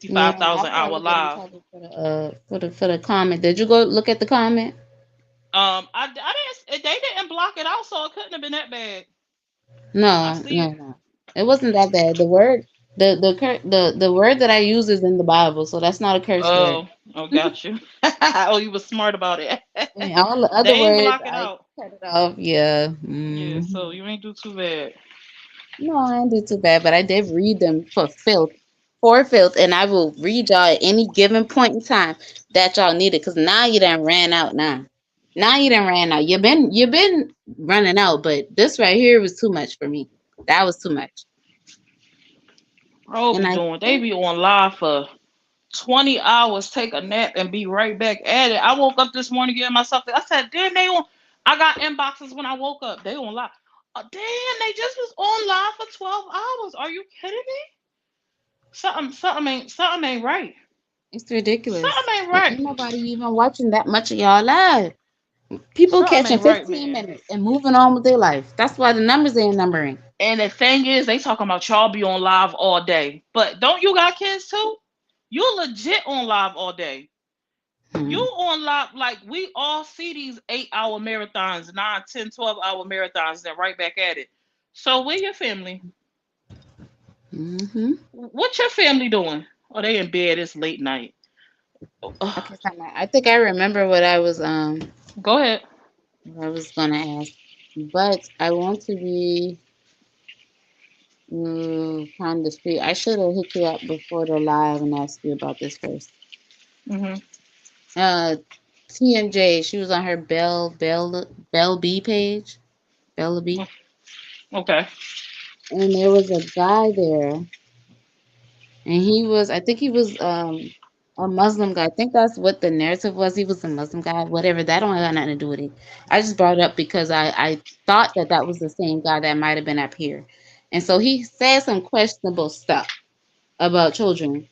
Yeah, 55,000 I'll hour probably get in live. trouble for the comment. Did you go look at the comment? I didn't. They didn't block it out, so it couldn't have been that bad. I No, see no, it. no. It wasn't that bad. The word that I use is in the Bible, so that's not a curse word. Oh, got you. Oh, you was smart about it. And all the They other ain't words, block it I out. cut it off. Yeah. Yeah, Hmm. so you ain't do too bad. No, I didn't do too bad, but I did read them for filth, and I will read y'all at any given point in time that y'all need it, because now you done ran out now. Now you done ran out. You've been running out, but this right here was too much for me. That was too much. Bro And be I doing. They think be on live for 20 hours, take a nap, and be right back at it. I woke up this morning getting myself. I said, damn, they on. I got inboxes when I woke up. They on live. Damn, they just was on live for 12 hours. Are you kidding me? Something ain't right. it's ridiculous. Something ain't And right. ain't nobody even watching that much of y'all live. People Something catching ain't right, 15 man. minutes and moving on with their life. That's why the numbers ain't numbering. And the thing is, they talking about y'all be on live all day. But don't you got kids too? You legit on live all day. You Hmm. on live like we all see these 8 hour marathons, 9, 10, 12 hour marathons, then right back at it. So where your family? Hmm. What your family doing? Oh, they in bed. It's late night. Ugh. Okay, I think I remember Go ahead. what I was gonna ask, but I want to be kind of discreet. I should have hit you up before the live and asked you about this first. Hmm. Uh, TMJ, she was on her Bell B page, Bella B, Okay. and there was a guy there, and I think he was a Muslim guy. I think that's what the narrative was. He was a Muslim guy, whatever. That don't have nothing to do with it. I just brought it up because I thought that was the same guy that might have been up here, and so he said some questionable stuff about children.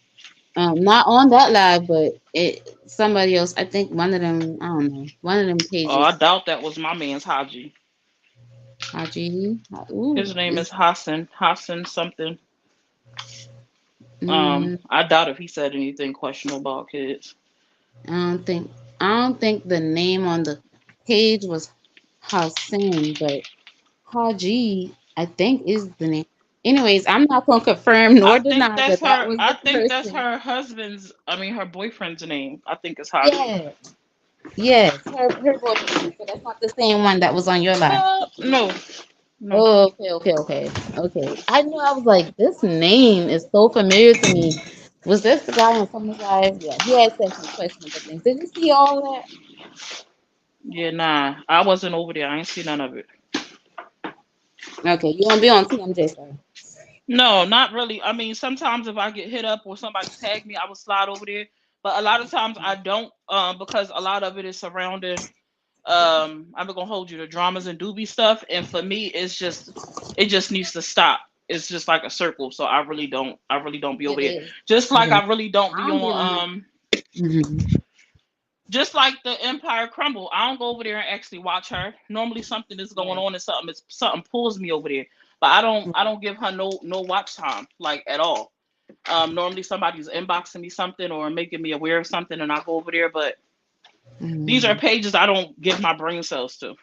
Not on that live, but somebody else. I think one of them. I don't know. One of them Oh, I pages. doubt that was my man's Haji. Haji. Ooh, His name is Hassan. Hassan something. mm, I doubt if he said anything questionable about kids. I don't think. I don't think the name on the page was Hassan, but Haji, I think is the name. Anyways, I'm not gonna confirm nor deny that that was I the think that's person. her husband's. I mean, her boyfriend's name. I think it's Haji. Yeah. Yes, her boyfriend name. So that's not the same one that was on your live. No, no. Oh, okay. I knew I was like, this name is so familiar to me. Was this the guy on Summer's Live? Yeah, he had said some questionable things. Did you see all of Yeah, nah, I wasn't over there. I ain't see none of it. that? Okay, you won't be on TMJ, sorry. No, not really. I mean, sometimes if I get hit up or somebody tag me, I will slide over there. But a lot of times I don't, because a lot of it is surrounding. I'm not gonna hold you to dramas and doobie stuff. And for me, it just needs to stop. It's just like a circle. So I really don't be over It there. is. Just like Yeah, I really don't I be don't be on it. on, just like the Empire Crumble. I don't go over there and actually watch her. Normally something is going Right. on and something pulls me over there. But I Right. don't give her no watch time like at all. Normally somebody's inboxing me something or making me aware of something and I go over there, but these are Hmm. pages I don't give my brain cells to.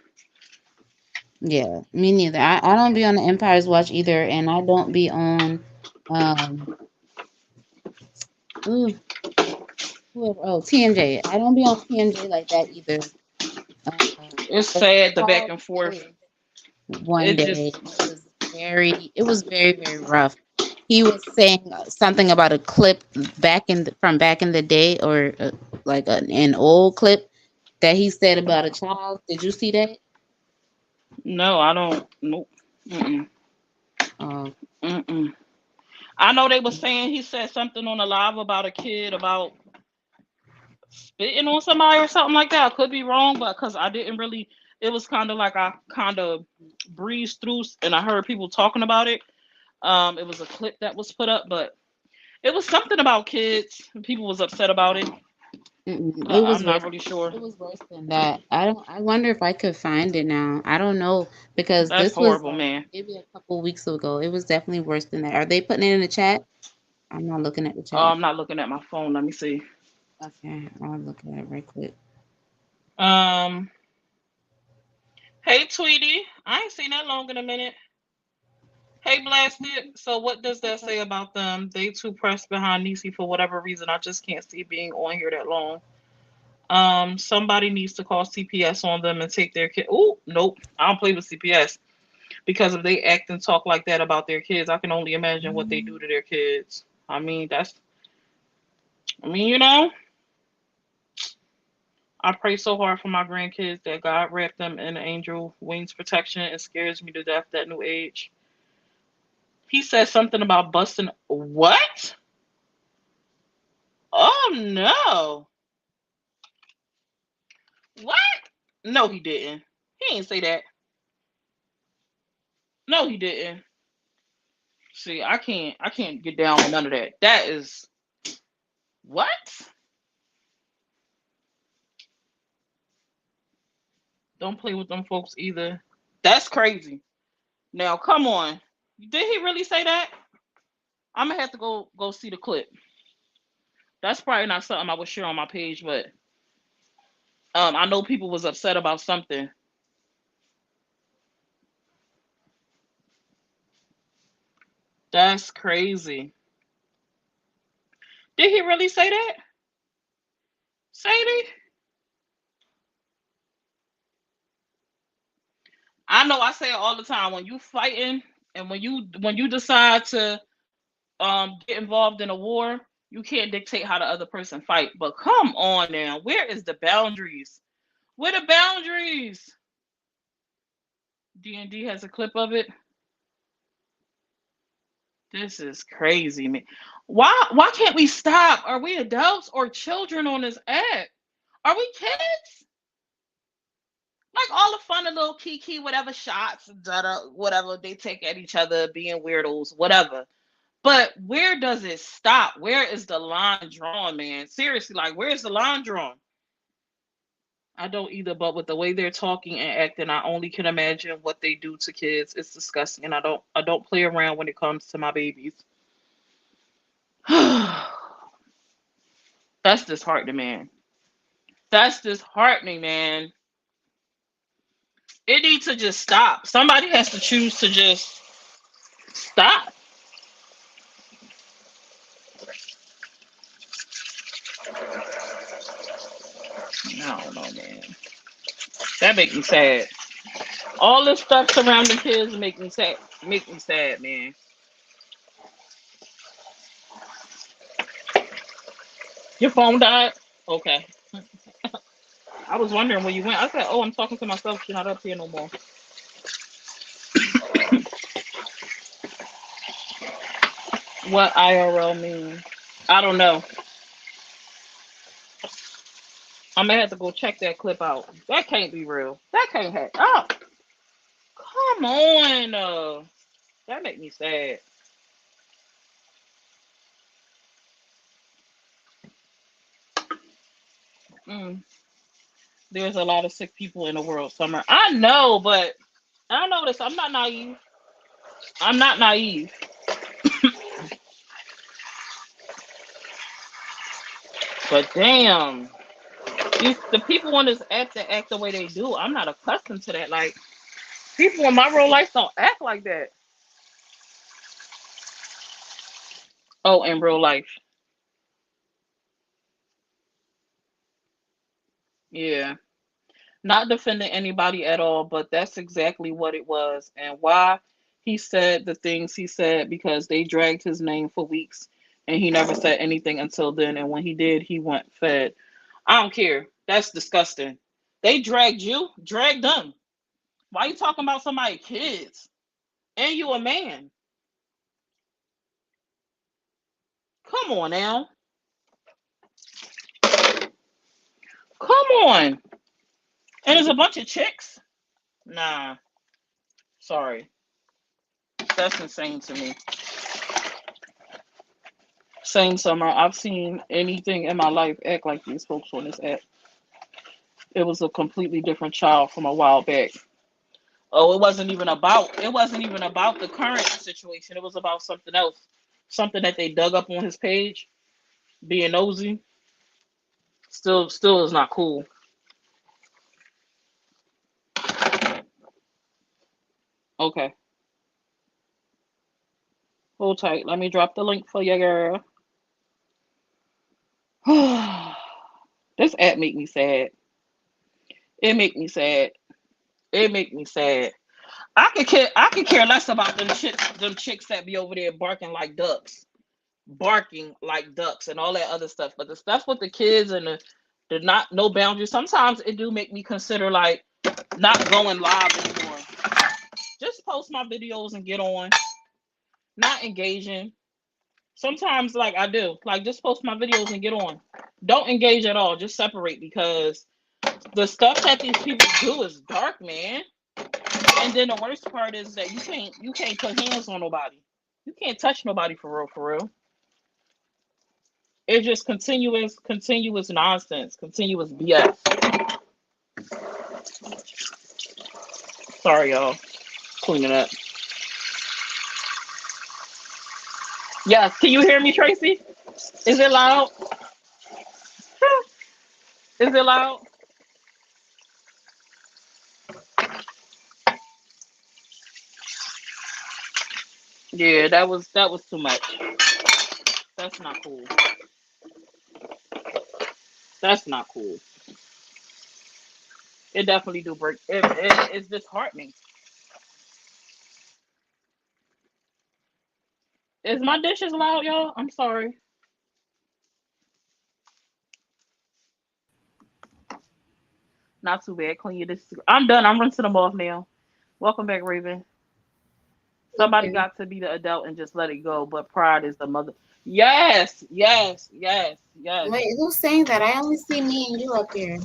Yeah, me neither. I don't be on the Empire's Watch either, and I don't be on um ooh, whoever, oh, TMJ. I don't be on TMJ like that either. It's But he sad the back called and forth. Jay one It day, just and it was very, very rough. He was saying something about a clip from back in the day, or like an old clip that he said about a child. Did you see that? no, I don't. Nope. Mm-mm. Uh, Mm-mm. I know they were saying he said something on the live about a kid about spitting on somebody or something like that. I could be wrong, but because I didn't really, it was kind of like I kind of breezed through and I heard people talking about it. It was a clip that was put up, but it was something about kids. And people was upset about it, mm-mm. but I'm not really sure. It was worse than that. I wonder if I could find it now. I don't know because That's this was horrible, like man. maybe a couple weeks ago. It was definitely worse than that. Are they putting it in the chat? I'm not looking at the Oh, chat. I'm not looking at my phone. Let me see. Okay, I'll look at it right quick. Um, hey, Tweety, I ain't seen that long in a minute. Hey, Blasted. So, what does that say about them? They too pressed behind Niecy for whatever reason. I just can't see being on here that long. Somebody needs to call CPS on them and take their kid. Oh, nope. I don't play with CPS because if they act and talk like that about their kids, I can only imagine what they do to their kids. I mean, you know, I pray so hard for my grandkids that God wrap them in angel wings protection. It scares me to death that new age. He said something about busting. What? Oh no! What? No, he didn't. He didn't say that. No, he didn't. See, I can't get down with none of that. That is what? Don't play with them folks either. That's crazy. Now, come on. Did he really say that? I'm gonna have to go see the clip. That's probably not something I would share on my page, but I know people was upset about something. That's crazy. Did he really say that? Sadie? I know I say it all the time. When you fighting and when you decide to get involved in a war, you can't dictate how the other person fight. But come on now, where is the boundaries? Where the boundaries? D&D has a clip of it. This is crazy, man. Why can't we stop? Are we adults or children on this app? Are we kids? Like all the fun of little kiki, whatever shots, whatever they take at each other, being weirdos, whatever. But where does it stop? Where is the line drawn, man? Seriously, like where's the line drawn? I don't either, but with the way they're talking and acting, I only can imagine what they do to kids. It's disgusting, and I don't play around when it comes to my babies. That's disheartening, man. That's disheartening, man. It needs to just stop. Somebody has to choose to just stop. I don't know, man. That make me sad. All this stuff surrounding kids make me sad. Make me sad, man. Your phone died? Okay. I was wondering where you went. I said, oh, I'm talking to myself. She's not up here no more. What IRL mean? I don't know. I'm gonna have to go check that clip out. That can't be real. That can't happen. Oh, come on. That make me sad. Mm. There's a lot of sick people in the world, Summer. I know, but I know this. I'm not naive. I'm not naive. But damn, the people on this app that act the way they do, I'm not accustomed to that. Like, people in my real life don't act like that. Oh, in real life. Yeah. Not defending anybody at all, but that's exactly what it was. And why he said the things he said, because they dragged his name for weeks and he never said anything until then. And when he did, he went fed. I don't care. That's disgusting. They dragged you, drag them. Why you talking about somebody's kids? And you a man. Come on now. Come on. And there's a bunch of chicks? Nah. Sorry. That's insane to me. Same Summer. I've seen anything in my life act like these folks on this app. It was a completely different child from a while back. Oh, it wasn't even about the current situation. It was about something else. Something that they dug up on his page, being nosy. Still is not cool. Okay. Hold tight. Let me drop the link for you, girl. This app make me sad. It make me sad. It make me sad. I could care less about them chicks that be over there barking like ducks and all that other stuff. But the stuff with the kids and the not no boundaries, sometimes it do make me consider like not going live anymore. Just post my videos and get on. Not engaging. Sometimes like I do. Like just post my videos and get on. Don't engage at all. Just separate because the stuff that these people do is dark, man. And then the worst part is that you can't put hands on nobody. You can't touch nobody for real, for real. It's just continuous nonsense, continuous BS. Sorry, y'all. Cleaning up. Yes, can you hear me, Tracy? Is it loud? Is it loud? Yeah, that was too much. That's not cool. That's not cool. It definitely do break. It's disheartening. Is my dishes loud, y'all? I'm sorry. Not too bad. Clean your dishes. I'm done. I'm rinsing them off now. Welcome back, Raven. Thank Somebody you. got to be the adult and just let it go, but pride is the mother. Yes, yes, yes, yes. Wait, who's saying that? I only see me and you up here.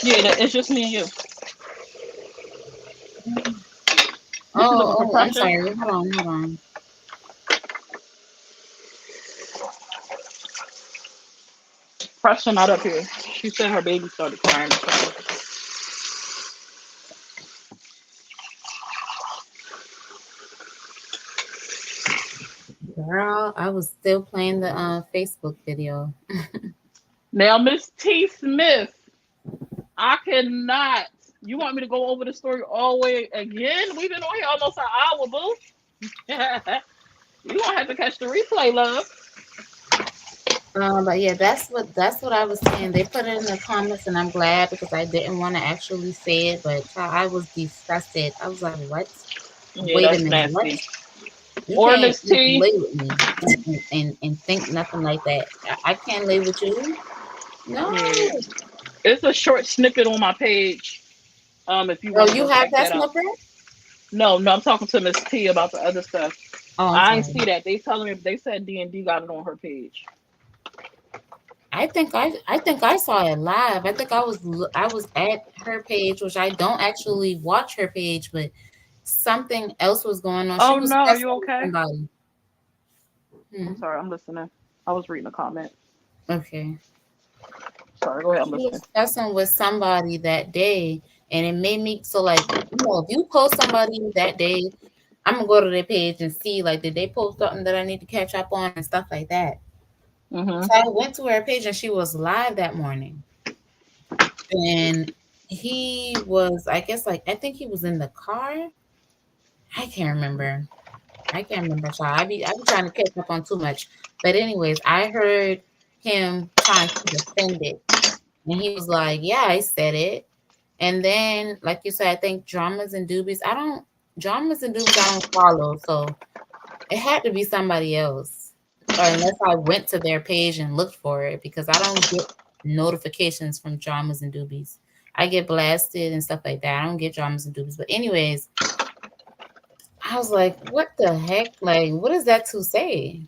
Yeah, it's just me and you. Mm. What you looking Oh, for oh, I'm pressure? sorry. Hold on, hold on. Pressure not up here. She said her baby started crying. Or something. Girl, I was still playing the Facebook video. Now, Miss T. Smith, I cannot. You want me to go over the story all the way again? We've been on here almost an hour, boo. You gonna have to catch the replay, love. But yeah, that's what I was saying. They put it in the comments, and I'm glad because I didn't want to actually say it, but I was disgusted. I was like, "What? Yeah, Wait a that's minute, what?" nasty. You Or can't Miss just T. lay with me and think nothing like that. I can't lay with you. Yeah. No. It's a short snippet on my page. If you Oh, want to you go have check that that out. snipper? No, no, I'm talking to Miss T about the other stuff. Oh, I'm I ain't sorry. see that. They telling me they said D&D got it on her page. I think I saw it live. I think I was at her page, which I don't actually watch her page, but something else was going on. She Oh was no, are you messing with okay? somebody. I'm Hmm. sorry, I'm listening. I was reading a comment. Okay. Sorry, go ahead, I'm She listening. was messing with somebody that day, and it made me so like, if you post somebody that day, I'm gonna go to their page and see like did they post something that I need to catch up on and stuff like that. Mhm. So I went to her page and she was live that morning. And he was, I guess, like I think he was in the car. I can't remember. I can't remember. So I be trying to catch up on too much. But anyways, I heard him trying to defend it, and he was like, "Yeah, I said it." And then, like you said, I think dramas and doobies I don't follow, so it had to be somebody else, or unless I went to their page and looked for it because I don't get notifications from dramas and doobies. I get blasted and stuff like that. I don't get dramas and doobies. But anyways, I was like, what the heck? Like, what is that to say?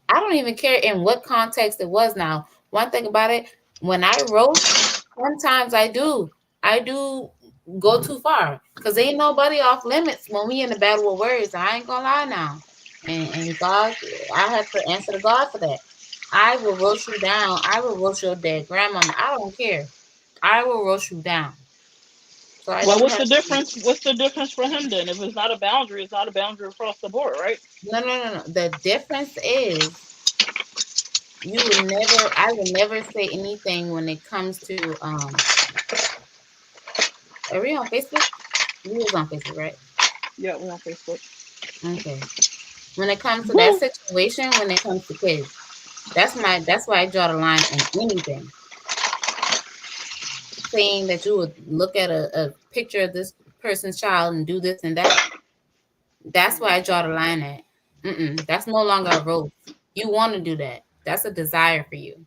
I don't even care in what context it was now. One thing about it, when I roast, sometimes I do go too far. Cause ain't nobody off limits when we in the battle of words. I ain't gonna lie now. And God, I have to answer to God for that. I will roast you down. I will roast your dead grandmama. I don't care. I will roast you down. So I Well, do what's have the to be. difference? What's the difference for him then? If it's not a boundary, it's not a boundary across the board, right? No, no, no, no. The difference is I will never say anything when it comes to are we on Facebook? We was on Facebook, right? Yeah, we on Facebook. Okay. When it comes to that Woo. situation, when it comes to kids, that's why I draw the line on anything. Saying that you would look at a picture of this person's child and do this and that, that's why I draw the line at. That's no longer a roast. You want to do that. That's a desire for you.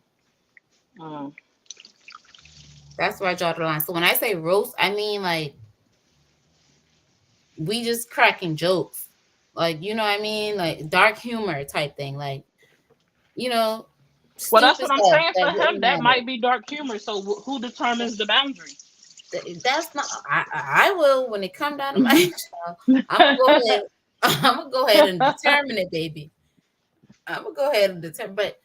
Mm. That's where I draw the line. So when I say roast, I mean like we just cracking jokes. Like, you know what I mean? Like dark humor type thing. Like, you know, Well, that's stupid what I'm stuff saying that for him. wouldn't That matter. might be dark humor. So who determines the boundary? That's not. I will when it come down to my child. I'm gonna go ahead. I'm gonna go ahead and determine it, baby. I'm gonna go ahead and determine. But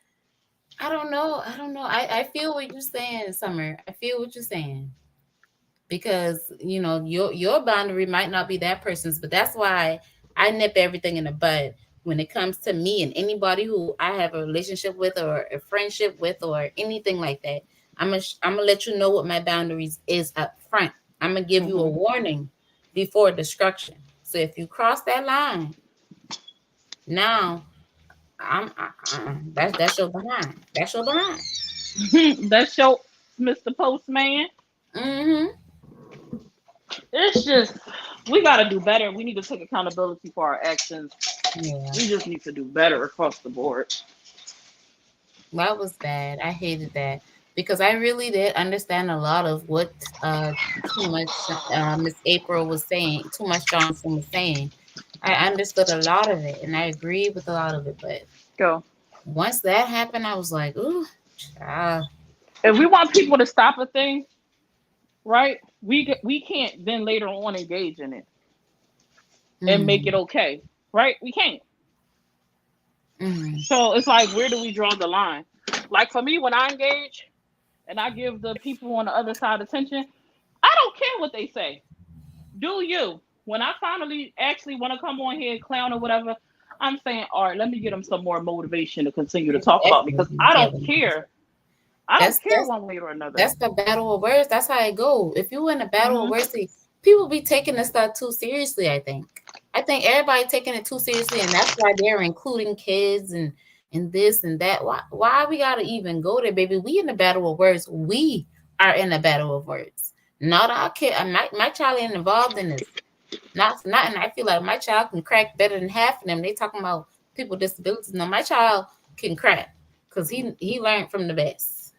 I don't know. I don't know. I feel what you're saying, Summer. I feel what you're saying because your boundary might not be that person's, but that's why I nip everything in the bud when it comes to me and anybody who I have a relationship with or a friendship with or anything like that. I'm gonna let you know what my boundaries is up front. I'm gonna give you a Hmm. warning before destruction. So if you cross that line, now that's your behind. That's your behind. That's your Mr. Postman. Mm-hmm. It's just we gotta do better. We need to take accountability for our actions. Yeah. We just need to do better across the board. That was bad. I hated that because I really did understand a lot of what too much Miss April was saying, too much Johnson was saying. I understood a lot of it and I agreed with a lot of it. But Go. once that happened, I was like, ooh, child. If we want people to stop a thing, right? We can't then later on engage in it and make it Mm, okay, right? We can't. mm, So it's like, where do we draw the line? Like for me, when I engage and I give the people on the other side attention, I don't care what they say. Do you? When I finally actually want to come on here and clown or whatever, I'm saying, all right, let me get them some more motivation to continue to talk about me because definitely, I don't Kevin. care. I don't That's care that's one way or another. That's the battle of words. That's how it go. If you in a battle of Hmm. words, see, people be taking this stuff too seriously. I think everybody taking it too seriously, and that's why they're including kids and this and that. Why we gotta even go there, baby? We in the battle of words. We are in a battle of words. Not our kid. My child ain't involved in this. Not for nothing. I feel like my child can crack better than half of them. They talking about people with disabilities. No, my child can crack because he learned from the best.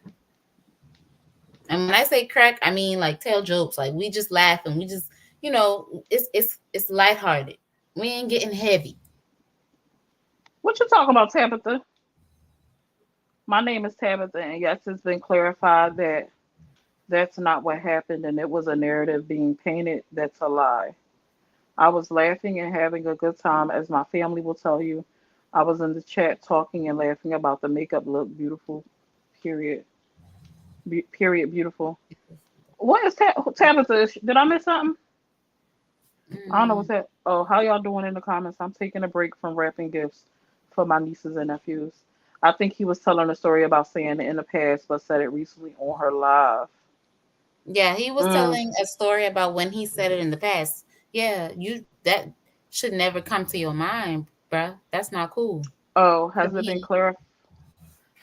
And when I say crack, I mean like tell jokes. Like we just laugh and we just it's lighthearted. We ain't getting heavy. What you talking about, Tabitha? My name is Tabitha, and yes, it's been clarified that that's not what happened, and it was a narrative being painted. That's a lie. I was laughing and having a good time, as my family will tell you. I was in the chat talking and laughing about the makeup look beautiful. Period. Period. Beautiful. What is Tabitha? Did I miss something? I don't know Mm, what's that. Oh, how y'all doing in the comments? I'm taking a break from wrapping gifts for my nieces and nephews. I think he was telling a story about saying it in the past, but said it recently on her live. yeah, he was Mm. telling a story about when he said it in the past. Yeah, you that should never come to your mind, bruh. That's not cool. Oh, To has it been be clear?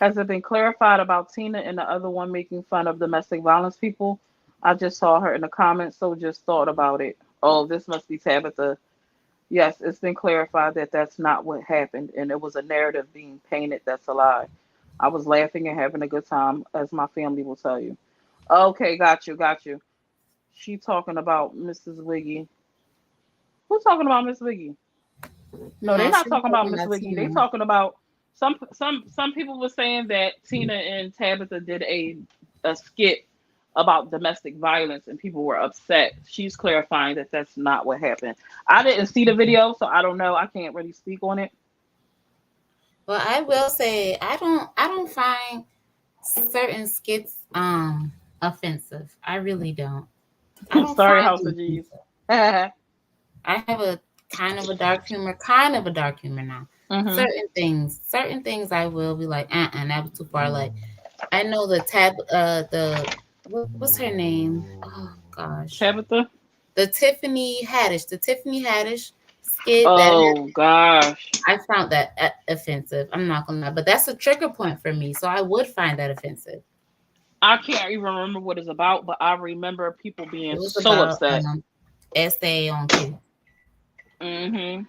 Has it been clarified about Tina and the other one making fun of domestic violence people? I just saw her in the comments, so just thought about it. Oh, this must be Tabitha. Yes, it's been clarified that that's not what happened, and it was a narrative being painted. That's a lie. I was laughing and having a good time, as my family will tell you. Okay, got you, got you. She talking about Mrs. Wiggy. Who's talking about Miss Wiggy? No, they're no, not she's talking about talking Miss about Wiggy. They Tina. talking about some people were saying that Tina and Tabitha did a skit about domestic violence and people were upset. She's clarifying that that's not what happened. I didn't see the video, so I don't know. I can't really speak on it. Well, I will say I don't find certain skits offensive. I really don't. I don't Sorry, find House them of G's. offensive. Mhm. I have a kind of a dark humor now. Certain things I will be like, that was too far. Like I know what's her name? Oh gosh, Tabitha. The Tiffany Haddish skit that Oh gosh. I found that offensive. I'm not gonna lie, but that's a trigger point for me, so I would find that offensive. I can't even remember what it's about, but I remember people being It was so about upset. essay on kids. Hmm.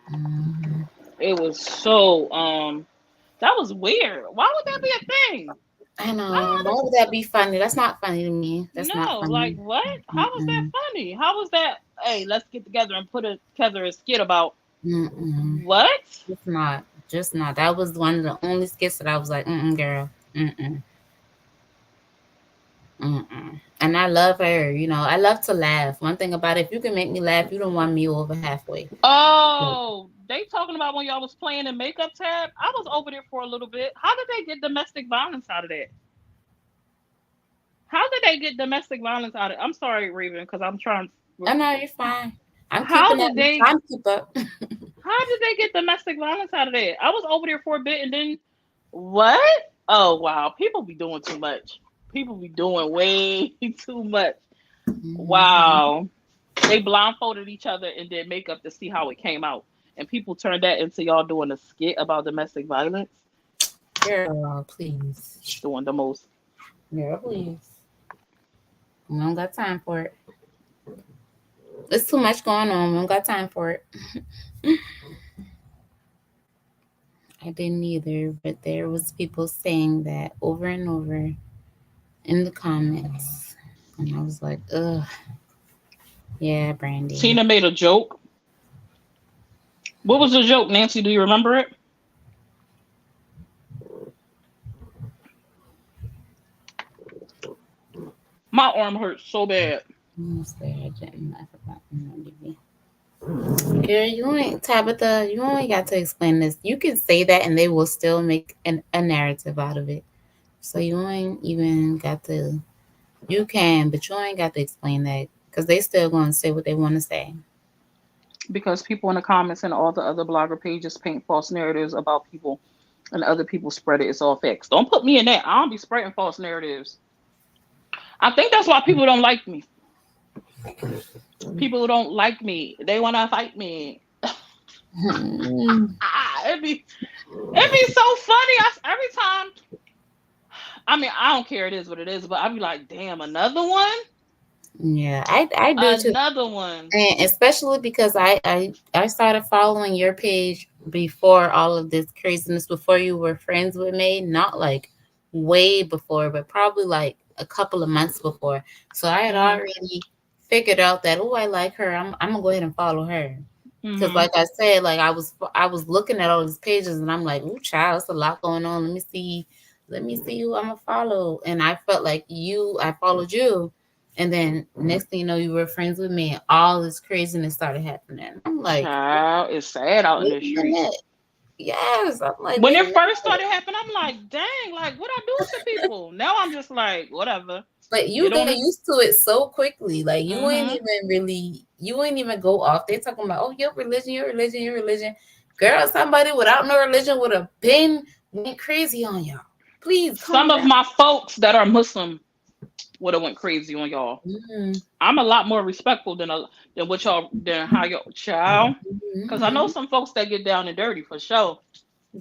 Hmm. It was so that was weird. Why would that be a thing? I I know. don't Why would that be funny? That's not funny to me. That's not know. Like funny. what? How was that Mm-mm. funny? How was that? Hey, let's get together and put together a skit about Mm-mm. what? Just not. Just not. That was one of the only skits that I was like, girl. Mm-mm. Mm-mm. And I love her. I love to laugh. One thing about it, if you can make me laugh, you don't want me over halfway. Like, Oh, they talking about when y'all was playing in makeup tab. I was over there for a little bit. How did they get domestic violence out of that? How did they get domestic violence out of? I'm sorry, Raven, because I'm trying. oh no, you're fine. I'm How keeping up. did I'm they? trying to keep up. How did they get domestic violence out of that? I was over there for a bit, and then what? Oh wow, people be doing too much. People be doing way too much. Mhm. Wow. They blindfolded each other and did makeup to see how it came out. And people turned that into y'all doing a skit about domestic violence. Girl, please. Doing the most. Girl, please. We don't got time for it. There's too much going on. We don't got time for it. I didn't either, but there was people saying that over and over in the comments. And I was like, ugh, yeah, Brandy. Tina made a joke. What was the joke, Nancy? Do you remember it? My arm hurts so bad. Almost there. I didn't. I forgot. Girl, you ain't Tabitha. You only got to explain this. You can say that, and they will still make a narrative out of it. So you ain't even got to. You can, but you ain't got to explain that because they still gonna say what they want to say. Because people in the comments and all the other blogger pages paint false narratives about people and other people spread it. It's all facts. Don't put me in that. I don't be spreading false narratives. I think that's why people don't like me. People who don't like me, they want to fight me. Hmm. It'd be so funny. Every time. I mean, I don't care. It is what it is. But I'd be like, damn, another one. Yeah, I do too. Another one. And especially because I started following your page before all of this craziness, before you were friends with me, not like way before, but probably like a couple of months before. So I had Mhm. already figured out that, oh, I like her. I'm gonna go ahead and follow her. Because Mhm. like I said, like I was looking at all these pages and I'm like, oh, child, it's a lot going on. Let me see who I'm gonna follow. And I felt like I followed you, and then next thing you know, you were friends with me, and all this craziness started happening. I'm like, Child, it's sad out in wait the a streets. minute. Yes, I'm like, When wait a it minute. first started happening, I'm like, dang, like what I do to people. Now I'm just like, whatever. But Get you on got it. used to it so quickly. Like Mhm. you ain't even go off. They talking about, oh, your religion, your religion, your religion. Girl, somebody without no religion would have been went crazy on y'all. Please Some calm of down. my folks that are Muslim would have went crazy on y'all. Mm-hmm. I'm a lot more respectful than what y'all than how y'all child. Cause I know Mm-hmm. some folks that get down and dirty for sure.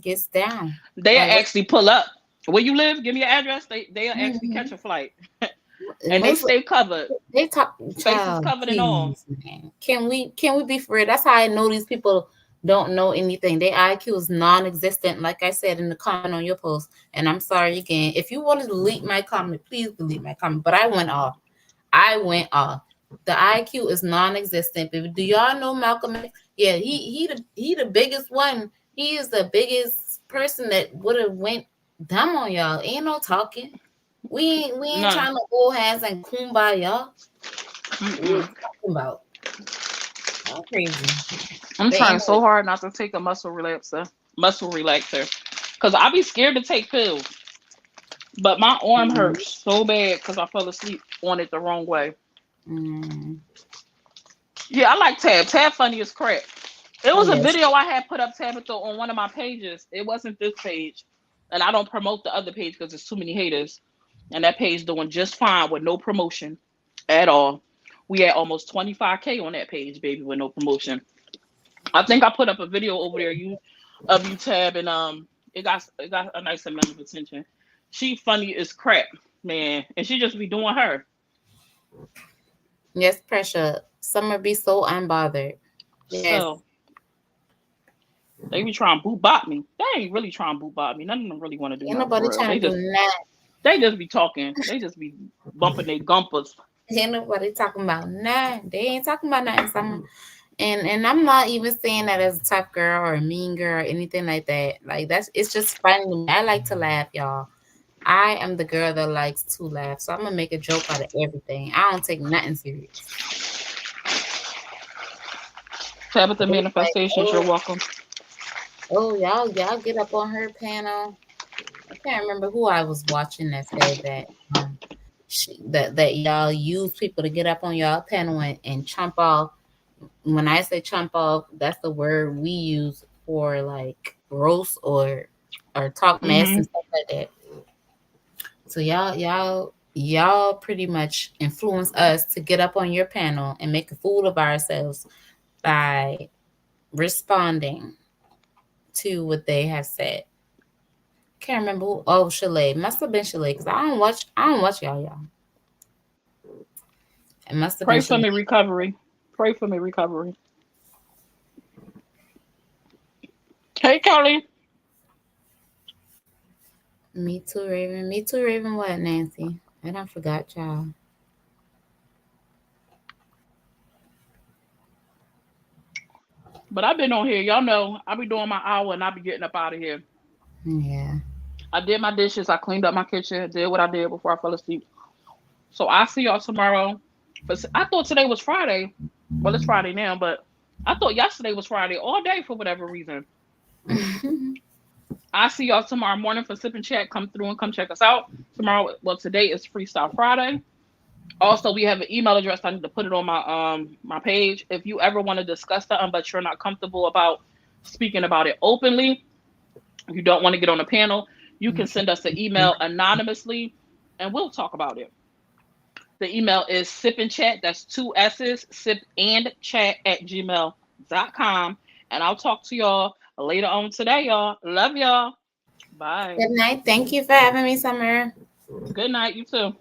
Gets down. They'll Like actually pull up. Where you live? Give me your address. They'll actually catch mhm. a flight, and they Muslim. stay covered, They talk, faces child, covered and all. please, man. Can we be for real? That's how I know these people don't know anything. Their IQ is non-existent, like I said in the comment on your post. And I'm sorry again. If you want to delete my comment, please delete my comment. But I went off. I went off. The IQ is non-existent. But do y'all know Malcolm X? Yeah, he the biggest one. He is the biggest person that would have went dumb on y'all. Ain't no talking. We ain't None. trying to hold hands and kumbaya. What are you Mm-mm. talking about? Y'all crazy. I'm But trying so anyway, hard not to take a muscle relaxer, cause I be scared to take pills. But my arm mm, hurts so bad because I fell asleep on it the wrong way. mm, Yeah, I like Tab. Tab funny as crap. It was a yes, video I had put up Tabitha on one of my pages. It wasn't this page. And I don't promote the other page because there's too many haters. And that page doing just fine with no promotion at all. We had almost 25K on that page, baby, with no promotion. I think I put up a video over there, you Tab, and it got a nice amount of attention. She funny as crap, man, and she just be doing her. yes, pressure. Summer be so unbothered. Yes, So they be trying to boot bot me. They ain't really trying to boot bot me. None of them really want to do ain't nothing nobody for real. trying They to do just nothing. they just be talking. They just be bumping their gumpers. Ain't nobody talking about nothing. They ain't talking about nothing. Summer. And I'm not even saying that as a tough girl or a mean girl or anything like that. Like it's just funny to me. I like to laugh, y'all. I am the girl that likes to laugh, so I'm gonna make a joke out of everything. I don't take nothing serious. Tabitha They was like, manifestations, you're welcome. y'all get up on her panel. I can't remember who I was watching that said that that y'all use people to get up on y'all panel and chump off. When I say chump off, that's the word we use for like roast or talk mess and Hmm. stuff like that. So y'all pretty much influence us to get up on your panel and make a fool of ourselves by responding to what they have said. Can't remember who. Oh, Chalet. Must have been Chalet because I don't watch y'all. It must have been Pray for Chalet. me recovery. Pray for me recovery. Hey, Kelly. Me too, Raven. Me too, Raven. What, Nancy? I don't forgot y'all. But I've been on here. Y'all know I be doing my hour and I be getting up out of here. Yeah. I did my dishes. I cleaned up my kitchen. Did what I did before I fell asleep. So I see y'all tomorrow. But I thought today was Friday. Well, it's Friday now, but I thought yesterday was Friday all day for whatever reason. I see y'all tomorrow morning for Sip and Chat. Come through and come check us out tomorrow. Well, today is Freestyle Friday. Also, we have an email address. I need to put it on my page. If you ever want to discuss something, but you're not comfortable about speaking about it openly, you don't want to get on a panel, you can send us an email anonymously, and we'll talk about it. The email is sip and chat. That's two S's, sip and chat at gmail.com. And I'll talk to y'all later on today, y'all. Love y'all. Bye. Good night. Thank you for having me, Summer. Good night. You too.